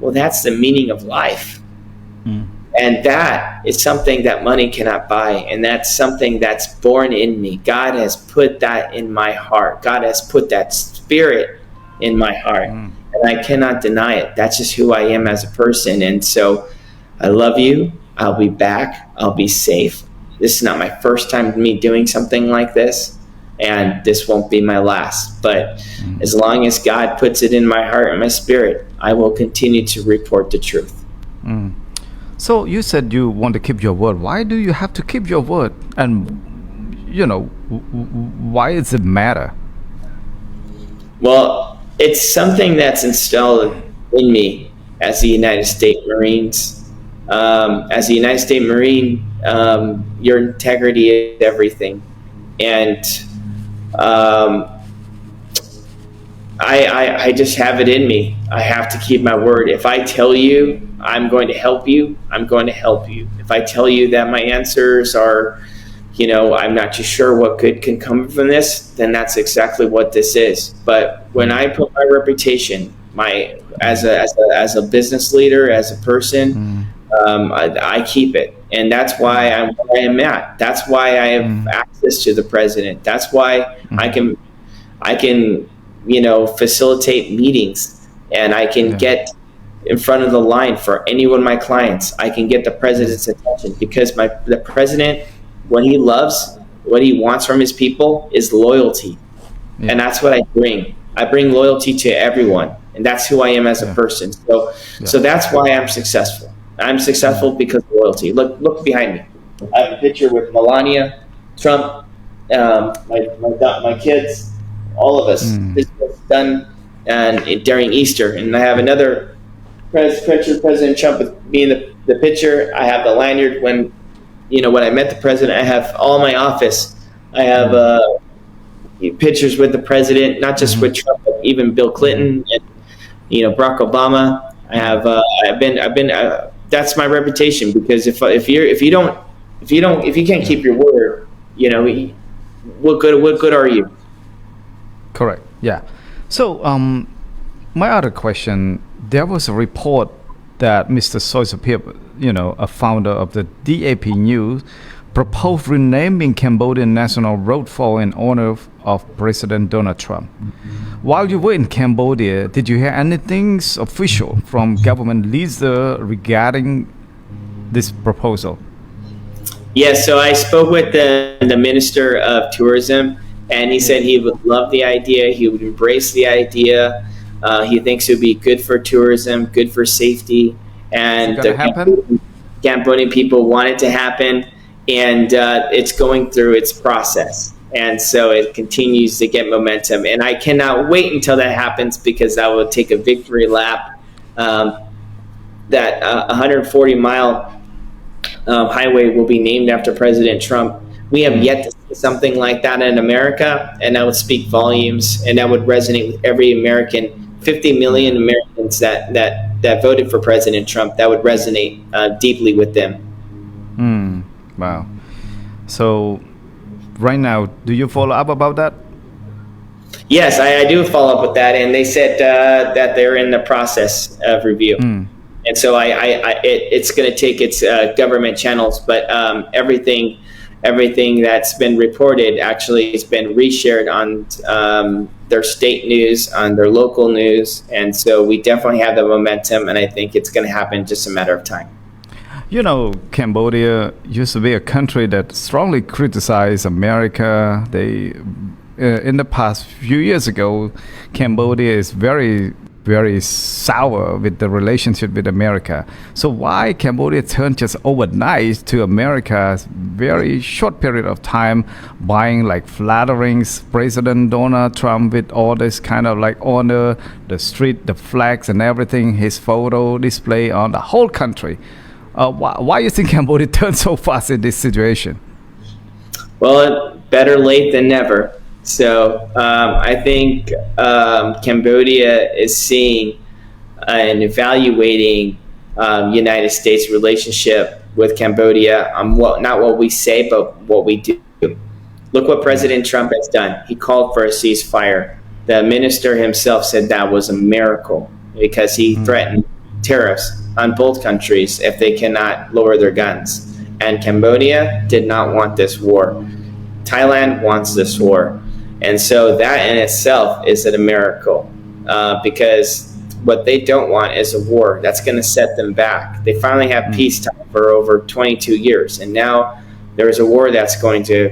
well, that's the meaning of life. And that is something that money cannot buy. And that's something that's born in me. God has put that in my heart. God has put that spirit in my heart. And I cannot deny it. That's just who I am as a person. And so I love you. I'll be back. I'll be safe. This is not my first time me doing something like this. And this won't be my last. But as long as God puts it in my heart and my spirit, I will continue to report the truth. So you said you want to keep your word. Why do you have to keep your word? And, why does it matter? Well, it's something that's installed in me as the United States Marines. As a United States Marine, your integrity is everything. And I just have it in me. I have to keep my word. If I tell you I'm going to help you, I'm going to help you. If I tell you that my answers are, I'm not too sure what good can come from this, then that's exactly what this is. But when I put my reputation, as a business leader, as a person, I keep it. And that's why I'm where I am at. That's why I have access to the president. That's why I can facilitate meetings, and I can get in front of the line for any one of my clients. I can get the president's attention because the president, what he loves, what he wants from his people is loyalty. And that's what I bring. I bring loyalty to everyone, and that's who I am as a person. So that's why I'm successful. I'm successful because of loyalty. Look behind me. I have a picture with Melania, Trump, my kids, all of us. This was done during Easter, and I have another picture of President Trump with me in the picture. I have the lanyard when I met the president. I have all my office. I have pictures with the president, not just with Trump, but even Bill Clinton and Barack Obama. I have I've been that's my reputation, because if you can't keep your word, what good are you? Correct. Yeah. So my other question, there was a report that Mr. Soysapip, a founder of the DAP News, proposed renaming Cambodian National Road 4 in honor of President Donald Trump. While you were in Cambodia, did you hear anything official from government leader regarding this proposal? Yes, so I spoke with the Minister of Tourism, and he said he would love the idea. He would embrace the idea. He thinks it would be good for tourism, good for safety, and the Cambodian people want it to happen, and it's going through its process. And so it continues to get momentum. And I cannot wait until that happens, because that will take a victory lap. That 140-mile highway will be named after President Trump. We have yet to see something like that in America, and that would speak volumes, and that would resonate with every American, 50 million Americans that voted for President Trump. That would resonate deeply with them. Wow. So right now, do you follow up about that? Yes, I do follow up with that, and they said that they're in the process of review. And so it's going to take its government channels, but everything that's been reported actually has been reshared on their state news, on their local news, and so we definitely have the momentum, and I think it's going to happen just a matter of time. Cambodia used to be a country that strongly criticized America. They, in the past few years ago, Cambodia is very, very sour with the relationship with America. So why Cambodia turned just overnight to America's very short period of time, buying flattering President Donald Trump with all this kind of honor, the street, the flags and everything, his photo display on the whole country. Why do you think Cambodia turned so fast in this situation? Well, better late than never. So I think Cambodia is seeing and evaluating United States relationship with Cambodia on not what we say, but what we do. Look what President Trump has done. He called for a ceasefire. The minister himself said that was a miracle because he threatened tariffs on both countries if they cannot lower their guns. And Cambodia did not want this war. Thailand wants this war. And so that in itself is a miracle because what they don't want is a war. That's going to set them back. They finally have peacetime for over 22 years. And now there is a war that's going to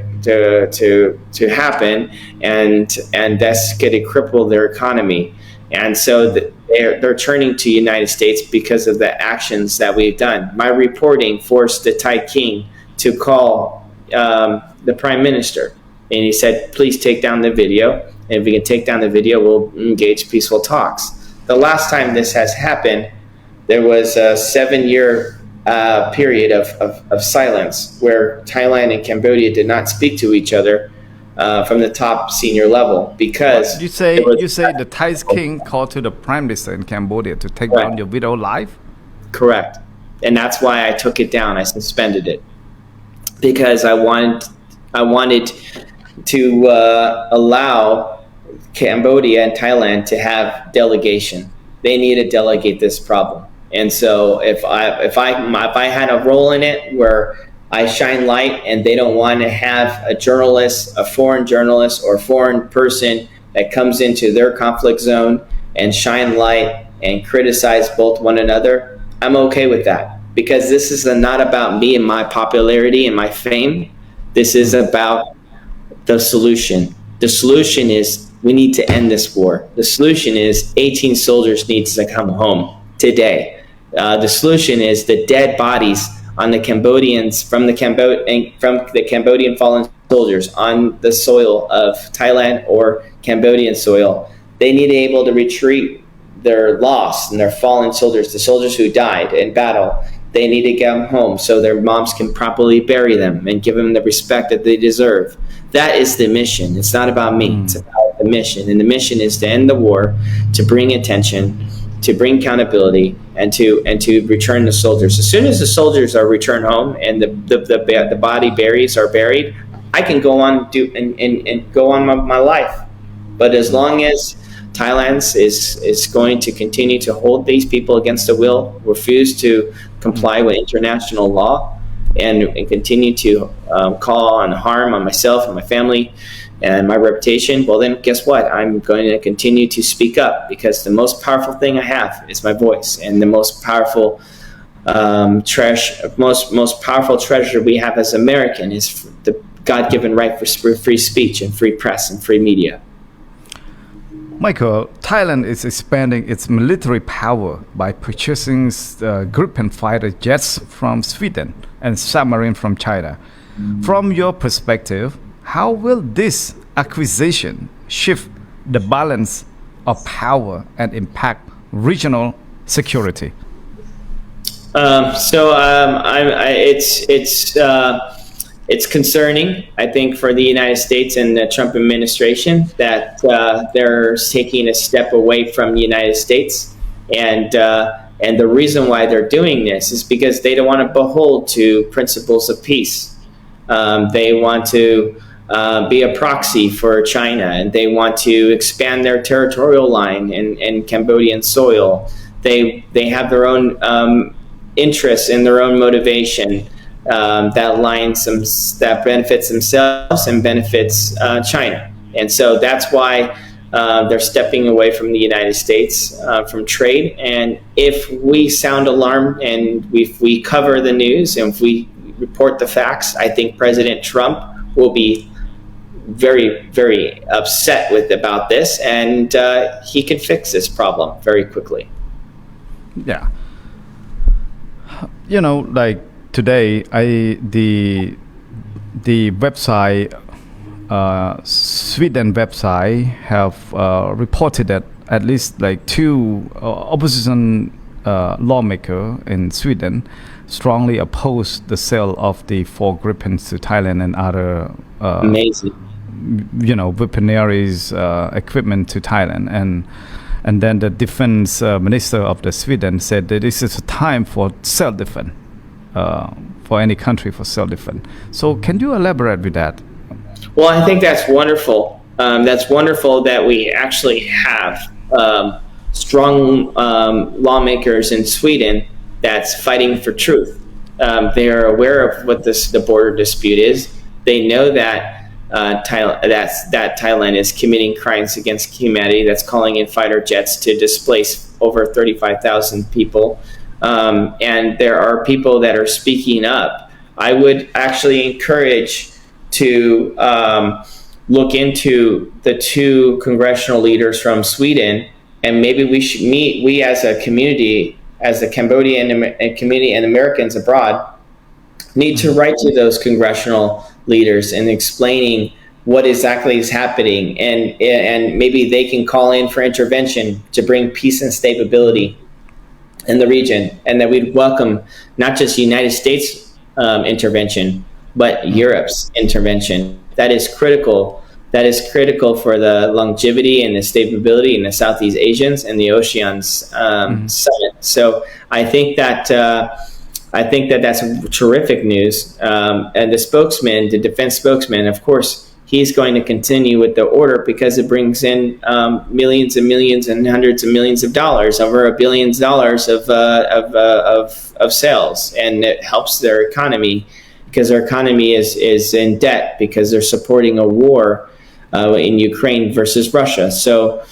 happen, and that's going to cripple their economy. And so they're turning to the United States because of the actions that we've done. My reporting forced the Thai king to call the prime minister, and he said, please take down the video. And if we can take down the video, we'll engage peaceful talks. The last time this has happened, there was a 7-year period of silence where Thailand and Cambodia did not speak to each other from the top senior level because you say the Thai king called to the prime minister in Cambodia to take down your video live? Correct. And that's why I took it down. I suspended it because I wanted to allow Cambodia and Thailand to have delegation. They need to delegate this problem. And so if I had a role in it where I shine light and they don't want to have a journalist, a foreign journalist or foreign person that comes into their conflict zone and shine light and criticize both one another, I'm okay with that. Because this is not about me and my popularity and my fame. This is about the solution. The solution is we need to end this war. The solution is 18 soldiers need to come home today. The solution is the dead bodies on the Cambodians from the Cambodian fallen soldiers on the soil of Thailand or Cambodian soil. They need to be able to retreat their lost and their fallen soldiers, the soldiers who died in battle. They need to get them home so their moms can properly bury them and give them the respect that they deserve. That is the mission. It's not about me. It's about the mission. And the mission is to end the war, to bring attention, to bring accountability, and to return the soldiers. As soon as the soldiers are returned home and the body are buried, I can go on and go on my life. But as long as Thailand is going to continue to hold these people against their will, refuse to comply with international law, and continue to call on harm on myself and my family and my reputation, well then guess what? I'm going to continue to speak up because the most powerful thing I have is my voice, and the most powerful most powerful treasure we have as American is the God-given right for free speech and free press and free media. Michael, Thailand is expanding its military power by purchasing Gripen fighter jets from Sweden and submarine from China. From your perspective, how will this acquisition shift the balance of power and impact regional security? It's concerning, I think, for the United States and the Trump administration that they're taking a step away from the United States, and the reason why they're doing this is because they don't want to behold to principles of peace. They want to be a proxy for China, and they want to expand their territorial line in Cambodian soil. They have their own interests and their own motivation that benefits themselves and benefits China. And so that's why they're stepping away from the United States from trade. And if we sound alarm and if we cover the news and if we report the facts, I think President Trump will be very, very upset about this, and he can fix this problem very quickly. Yeah. You know, like today, the website, Sweden website, have reported that at least like 2 opposition lawmakers in Sweden strongly oppose the sale of the 4 Gripens to Thailand and other amazing, weaponaries equipment to Thailand, and then the defense minister of the Sweden said that this is a time for self-defense. for any country for self-defense. So can you elaborate with that? Well, I think that's wonderful. That's wonderful that we actually have strong lawmakers in Sweden that's fighting for truth. They are aware of what the border dispute is. They know that Thailand is committing crimes against humanity. That's calling in fighter jets to displace over 35,000 people. And there are people that are speaking up. I would actually encourage to look into the two congressional leaders from Sweden, and maybe we should meet, we as a community, as the Cambodian community and Americans abroad, need to write to those congressional leaders and explaining what exactly is happening, and maybe they can call in for intervention to bring peace and stability in the region, and that we'd welcome not just United States intervention, but Europe's intervention. That is critical. That is critical for the longevity and the stability in the Southeast Asians and the Oceans Summit. So I think that that's terrific news. And the spokesman, the defense spokesman, of course, he's going to continue with the order because it brings in millions and millions and hundreds of millions of dollars, over $1 billion of sales, and it helps their economy because their economy is in debt because they're supporting a war in Ukraine versus Russia. So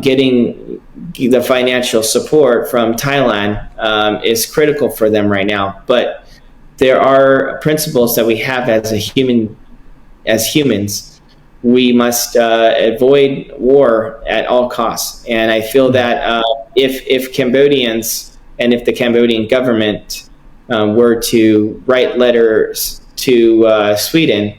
getting the financial support from Thailand is critical for them right now. But there are principles that we have as humans. We must avoid war at all costs. And I feel that if Cambodians and if the Cambodian government were to write letters to Sweden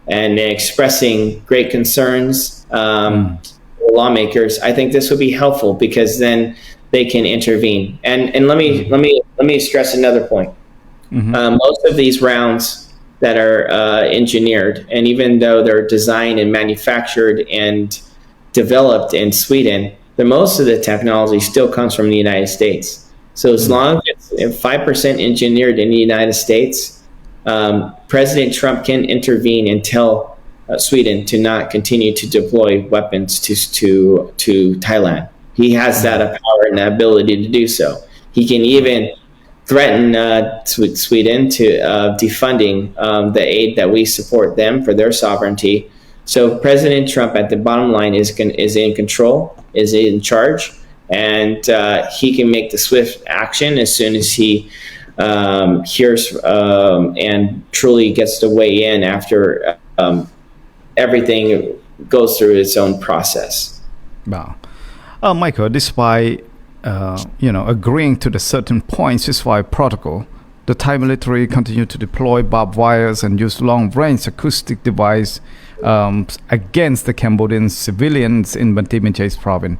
and expressing great concerns, lawmakers, I think this would be helpful because then they can intervene. And let me stress another point. Most of these rounds that are engineered, and even though they're designed and manufactured and developed in Sweden, most of the technology still comes from the United States. So as long as it's 5% engineered in the United States, President Trump can intervene and tell Sweden to not continue to deploy weapons to Thailand. He has that power and the ability to do so. He can even threaten Sweden to defunding the aid that we support them for their sovereignty. So President Trump, at the bottom line, is in control, is in charge, and he can make the swift action as soon as he hears and truly gets to weigh in after everything goes through its own process. Wow. Michael, despite agreeing to the certain points, ceasefire protocol, the Thai military continued to deploy barbed wires and use long-range acoustic device against the Cambodian civilians in Banteay Meanchey province.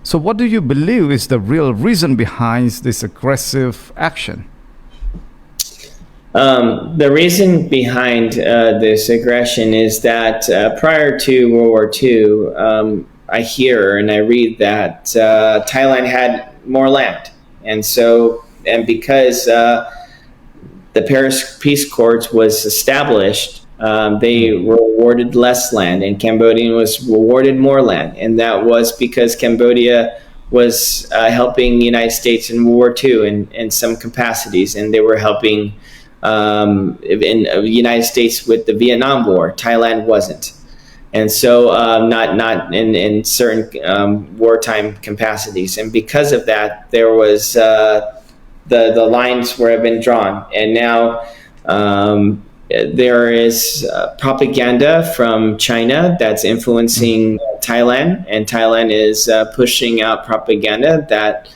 So what do you believe is the real reason behind this aggressive action? The reason behind this aggression is that prior to World War II, I hear and I read that Thailand had more land. And because the Paris Peace Accords was established, they were awarded less land, and Cambodia was awarded more land. And that was because Cambodia was helping the United States in World War II in some capacities, and they were helping in the United States with the Vietnam War. Thailand wasn't. And so not in certain wartime capacities. And because of that, there was the lines were have been drawn. And now there is propaganda from China that's influencing Thailand, and Thailand is pushing out propaganda that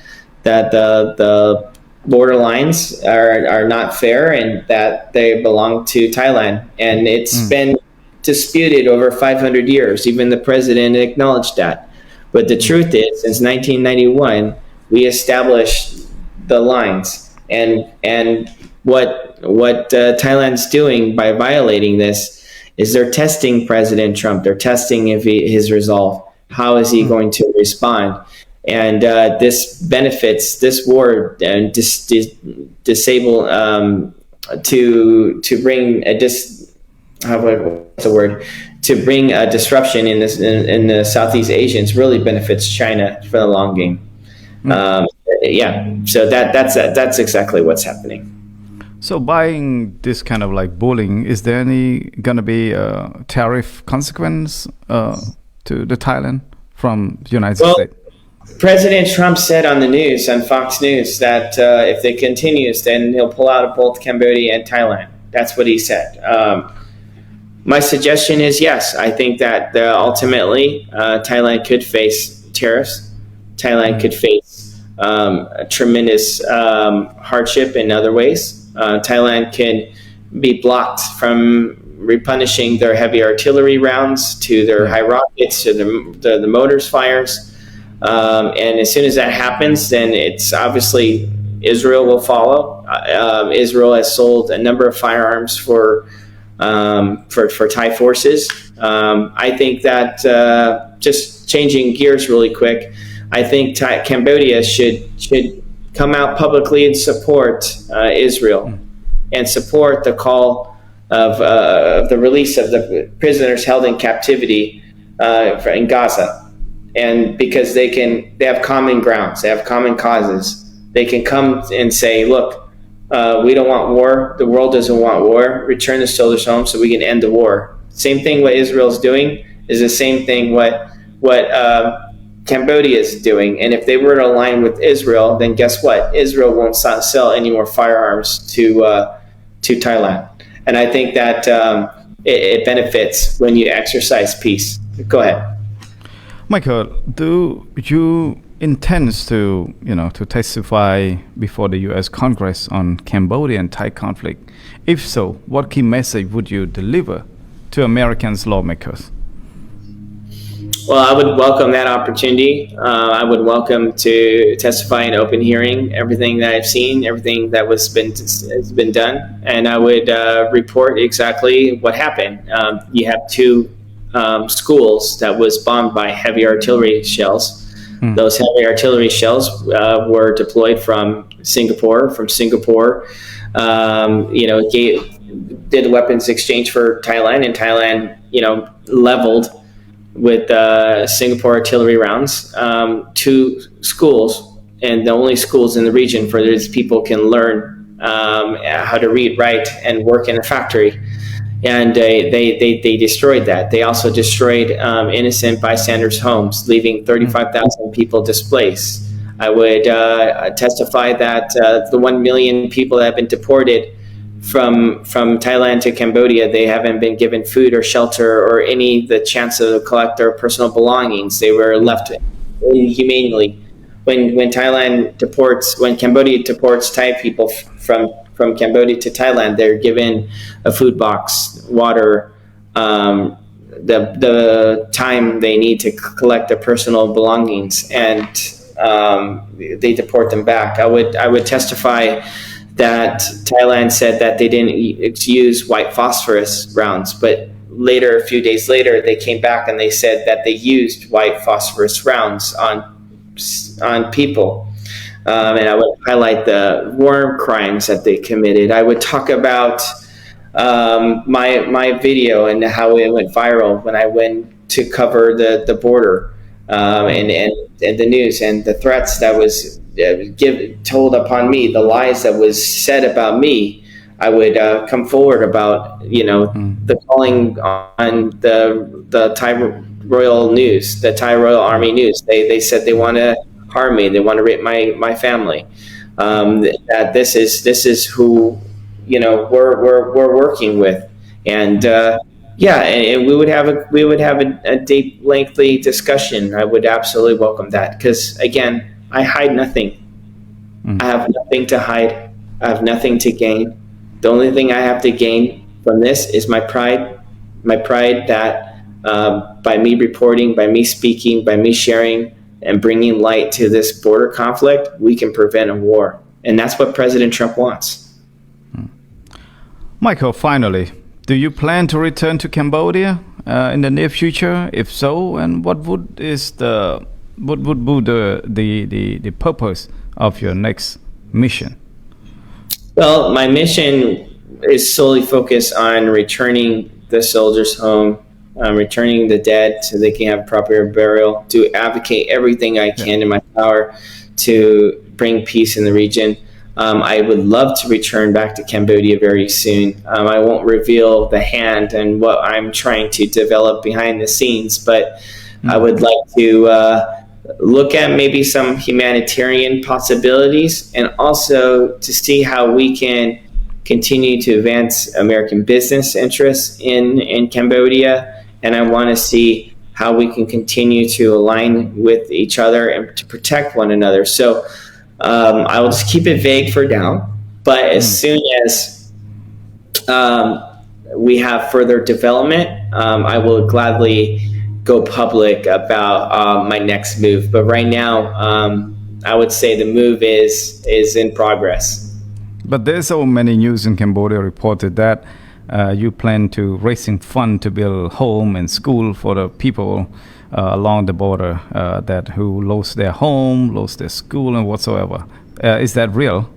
the border lines are not fair and that they belong to Thailand. And it's been disputed over 500 years. Even the president acknowledged that. But the truth is, since 1991, we established the lines, and what Thailand's doing by violating this is they're testing President Trump. They're testing his resolve. How is he going to respond? and this benefits this war and disable to bring a what's the word, to bring a disruption in this in the Southeast Asians really benefits China for the long game. Yeah, so that's exactly what's happening. So buying this kind of like bullying, is there any gonna be a tariff consequence to the Thailand from the United States? President Trump said on the news, on Fox News, that if it continues, then he'll pull out of both Cambodia and Thailand. That's what he said. My suggestion is yes. I think that ultimately Thailand could face tariffs. Thailand could face a tremendous hardship in other ways. Thailand can be blocked from replenishing their heavy artillery rounds to their high rockets to the motors fires. And as soon as that happens, then it's obviously Israel will follow. Israel has sold a number of firearms for Thai forces. I think that just changing gears really quick, I think Cambodia should come out publicly and support Israel and support the call of the release of the prisoners held in captivity in Gaza. And because they have common grounds, they have common causes, they can come and say, look, we don't want war. The world doesn't want war. Return the soldiers home so we can end the war. Same thing what Israel's doing is the same thing what Cambodia is doing. And if they were to align with Israel, then guess what? Israel won't sell any more firearms to Thailand. And I think that it benefits when you exercise peace. Go ahead. Michael, do you intend to testify before the U.S. Congress on Cambodia and Thai conflict? If so, what key message would you deliver to Americans lawmakers? Well, I would welcome that opportunity. I would welcome to testify in open hearing everything that I've seen, everything that has been done, and I would report exactly what happened. You have two schools that was bombed by heavy artillery shells. Those heavy artillery shells were deployed from Singapore. Did weapons exchange for Thailand, and Thailand, leveled with Singapore artillery rounds to schools, and the only schools in the region for these people can learn how to read, write, and work in a factory. And they destroyed that. They also destroyed innocent bystanders' homes, leaving 35,000 people displaced. I would testify that the 1 million people that have been deported from Thailand to Cambodia, they haven't been given food or shelter or the chance to collect their personal belongings. They were left inhumanely. When Cambodia deports Thai people from Cambodia to Thailand, they're given a food box, water, the time they need to collect their personal belongings, and they deport them back. I would testify that Thailand said that they didn't use white phosphorus rounds, but later, a few days later, they came back and they said that they used white phosphorus rounds on people. And I would highlight the war crimes that they committed. I would talk about my video and how it went viral when I went to cover the border and the news and the threats that was told upon me, the lies that was said about me. I would come forward about the calling on the Thai Royal News, the Thai Royal Army News. They said they want to harm me. They want to rape my family. That this is who we're working with, and and we would have a deep, lengthy discussion. I would absolutely welcome that because again, I hide nothing. I have nothing to hide. I have nothing to gain. The only thing I have to gain from this is my pride. My pride that by me reporting, by me speaking, by me sharing, and bringing light to this border conflict, we can prevent a war. And that's what President Trump wants. Michael, finally, do you plan to return to Cambodia in the near future? If so, and what is the what would be the purpose of your next mission? Well, my mission is solely focused on returning the soldiers home, returning the dead so they can have proper burial, to advocate everything I Yeah. can in my power to bring peace in the region. I would love to return back to Cambodia very soon. I won't reveal the hand and what I'm trying to develop behind the scenes, but I would like to look at maybe some humanitarian possibilities, and also to see how we can continue to advance American business interests in Cambodia. And I want to see how we can continue to align with each other and to protect one another. So I will just keep it vague for now. But as soon as we have further development, I will gladly go public about my next move. But right now, I would say the move is in progress. But there's so many news in Cambodia reported that you plan to raising fund to build home and school for the people along the border that who lost their home, lost their school, and whatsoever. Is that real?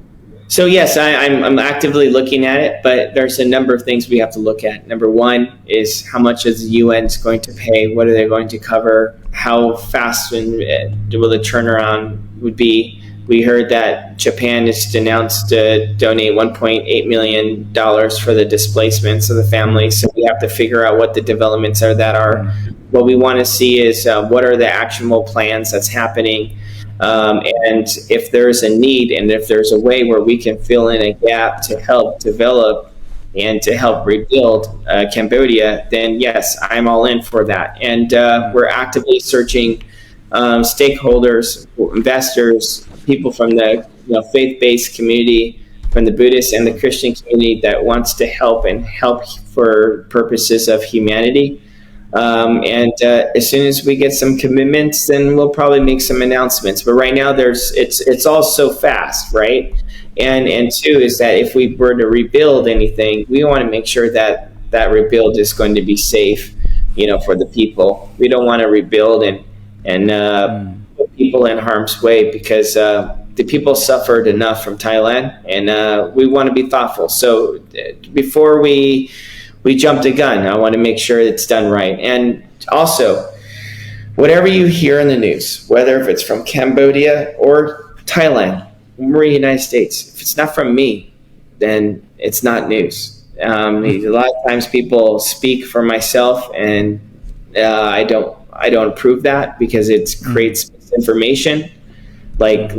So yes, I'm actively looking at it, but there's a number of things we have to look at. Number one is how much is the UN going to pay? What are they going to cover? How fast will the turnaround would be? We heard that Japan has announced to donate $1.8 million for the displacements of the families. So we have to figure out what the developments are that are. What we want to see is what are the actionable plans that's happening. And if there's a need and if there's a way where we can fill in a gap to help develop and to help rebuild Cambodia, then yes, I'm all in for that. And we're actively searching stakeholders, investors, people from the faith-based community, from the Buddhist and the Christian community that wants to help and help for purposes of humanity. And as soon as we get some commitments, then we'll probably make some announcements. But right now, it's all so fast, right? And two is that if we were to rebuild anything, we want to make sure that that rebuild is going to be safe, for the people. We don't want to rebuild and put people in harm's way, because the people suffered enough from Thailand, and we want to be thoughtful. So before we jump the gun, I want to make sure it's done right. And also, whatever you hear in the news, whether if it's from Cambodia or Thailand or the United States, if it's not from me, then it's not news. A lot of times people speak for myself, and I don't approve that, because it creates misinformation, like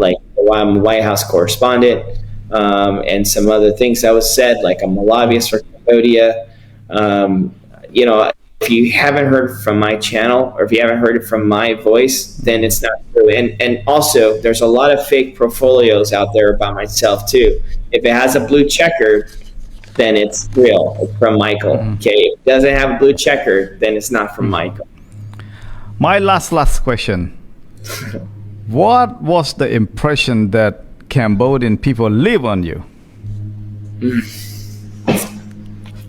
I'm a White House correspondent, and some other things that was said, like I'm a lobbyist for Cambodia. If you haven't heard from my channel, or if you haven't heard it from my voice, then it's not true. And also, there's a lot of fake portfolios out there about myself too. If it has a blue checker, then it's real. It's from Michael. Okay, if it doesn't have a blue checker, then it's not from Michael. My last question. What was the impression that Cambodian people leave on you?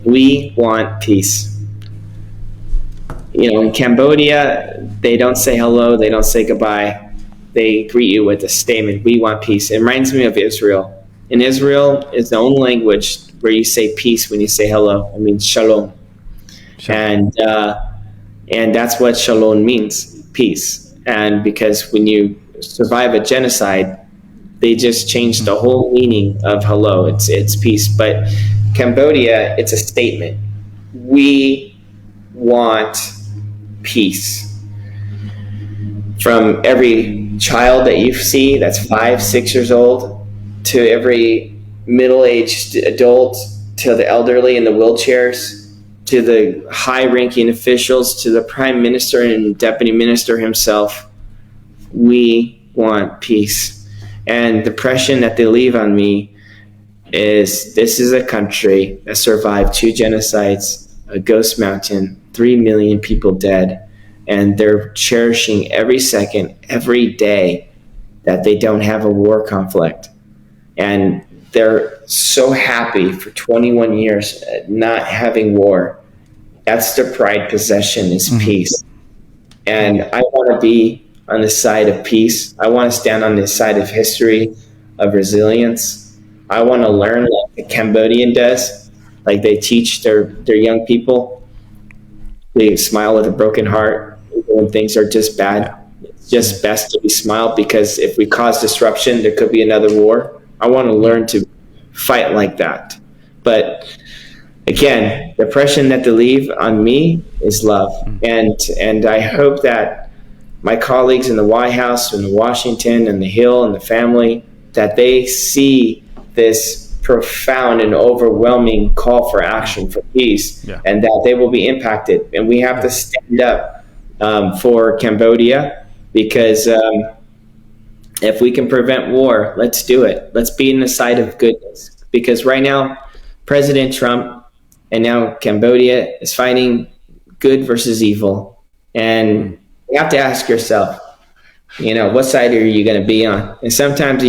We want peace. In Cambodia, they don't say hello, they don't say goodbye. They greet you with a statement, we want peace. It reminds me of Israel. In Israel, it's the only language where you say peace when you say hello. It means shalom. And that's what shalom means, peace. And because when you survive a genocide, they just changed the whole meaning of hello. It's peace. But Cambodia, it's a statement. We want peace. From every child that you see that's 5, 6 years old, to every middle-aged adult, to the elderly in the wheelchairs, to the high-ranking officials, to the prime minister and deputy minister himself, we want peace. And the impression that they leave on me is this is a country that survived 2 genocides, a ghost mountain, 3 million people dead, and they're cherishing every second, every day that they don't have a war conflict. And they're so happy for 21 years not having war. That's their pride possession, is peace. And I want to be on the side of peace. I want to stand on the side of history, of resilience. I want to learn like the Cambodian does, like they teach their young people. They smile with a broken heart when things are just bad. Yeah. It's just best to be smiled, because if we cause disruption, there could be another war. I want to learn to fight like that. But again, the impression that they leave on me is love, and I hope that my colleagues in the White House and Washington and the Hill and the family, that they see this profound and overwhelming call for action for peace, Yeah. and that they will be impacted. And we have to stand up for Cambodia, because if we can prevent war, let's do it. Let's be in the side of goodness, because right now, President Trump and now Cambodia is fighting good versus evil. And you have to ask yourself, what side are you going to be on? And sometimes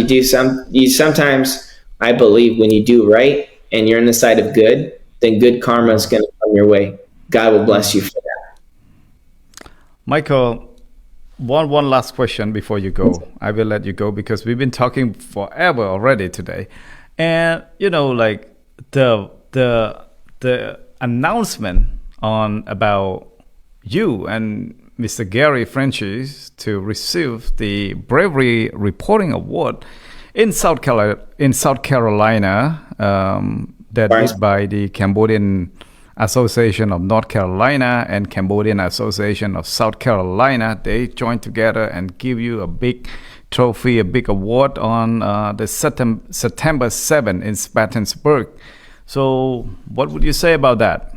sometimes I believe when you do right and you're on the side of good, then good karma is going to come your way. God will bless you for that. Michael, one last question before you go. I will let you go because we've been talking forever already today. And like the announcement on about you and Mr. Gary Francis to receive the Bravery Reporting Award in South Carolina, that is by the Cambodian Association of North Carolina and Cambodian Association of South Carolina. They joined together and give you a big trophy, a big award on the September 7 in Spartanburg. So, what would you say about that?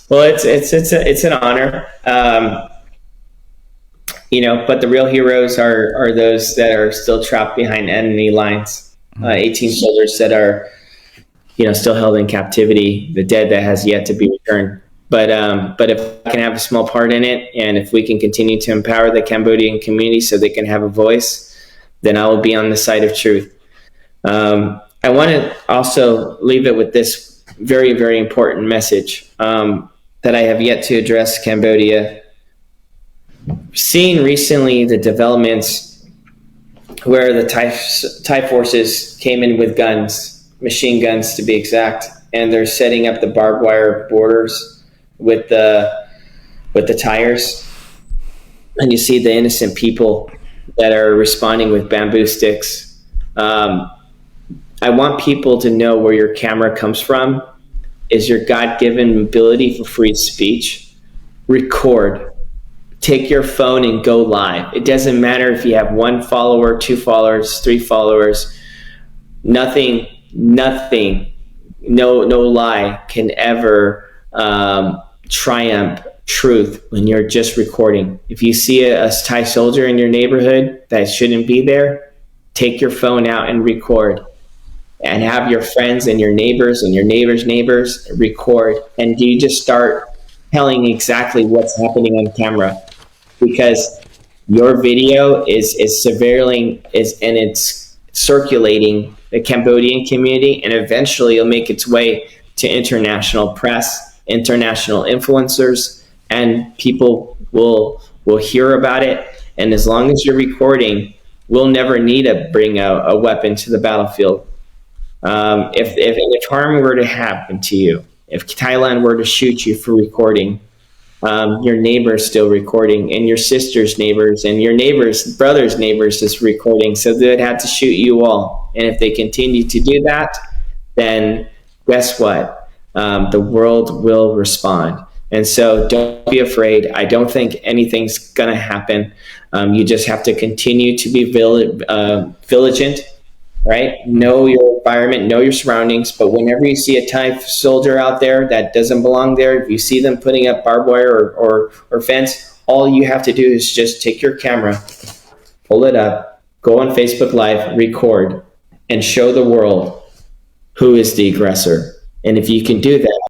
Well, it's an honor, But the real heroes are those that are still trapped behind enemy lines. 18 soldiers that are, still held in captivity. The dead that has yet to be returned. But if I can have a small part in it, and if we can continue to empower the Cambodian community so they can have a voice, then I will be on the side of truth. I want to also leave it with this very, very important message that I have yet to address Cambodia. Seeing recently the developments where the Thai forces came in with guns, machine guns to be exact, and they're setting up the barbed wire borders with the tires, and you see the innocent people that are responding with bamboo sticks. I want people to know where your camera comes from is your God-given ability for free speech. Record. Take your phone and go live. It doesn't matter if you have 1 follower, 2 followers, 3 followers. Nothing, no lie can ever triumph truth when you're just recording. If you see a Thai soldier in your neighborhood that shouldn't be there, take your phone out and record. And have your friends and your neighbors and your neighbors' neighbors record. And you just start telling exactly what's happening on camera, because your video is it's circulating the Cambodian community, and eventually it'll make its way to international press, international influencers, and people will hear about it. And as long as you're recording, we'll never need to bring a weapon to the battlefield. If harm were to happen to you, if Thailand were to shoot you for recording, your neighbor's still recording, and your sister's neighbors and your neighbor's brother's neighbors is recording, so they'd have to shoot you all. And if they continue to do that, then guess what? The world will respond. And so don't be afraid. I don't think anything's going to happen. You just have to continue to be vigilant. Right? Know your environment, know your surroundings. But whenever you see a Thai soldier out there that doesn't belong there, if you see them putting up barbed wire or fence, all you have to do is just take your camera, pull it up, go on Facebook Live, record, and show the world who is the aggressor. And if you can do that,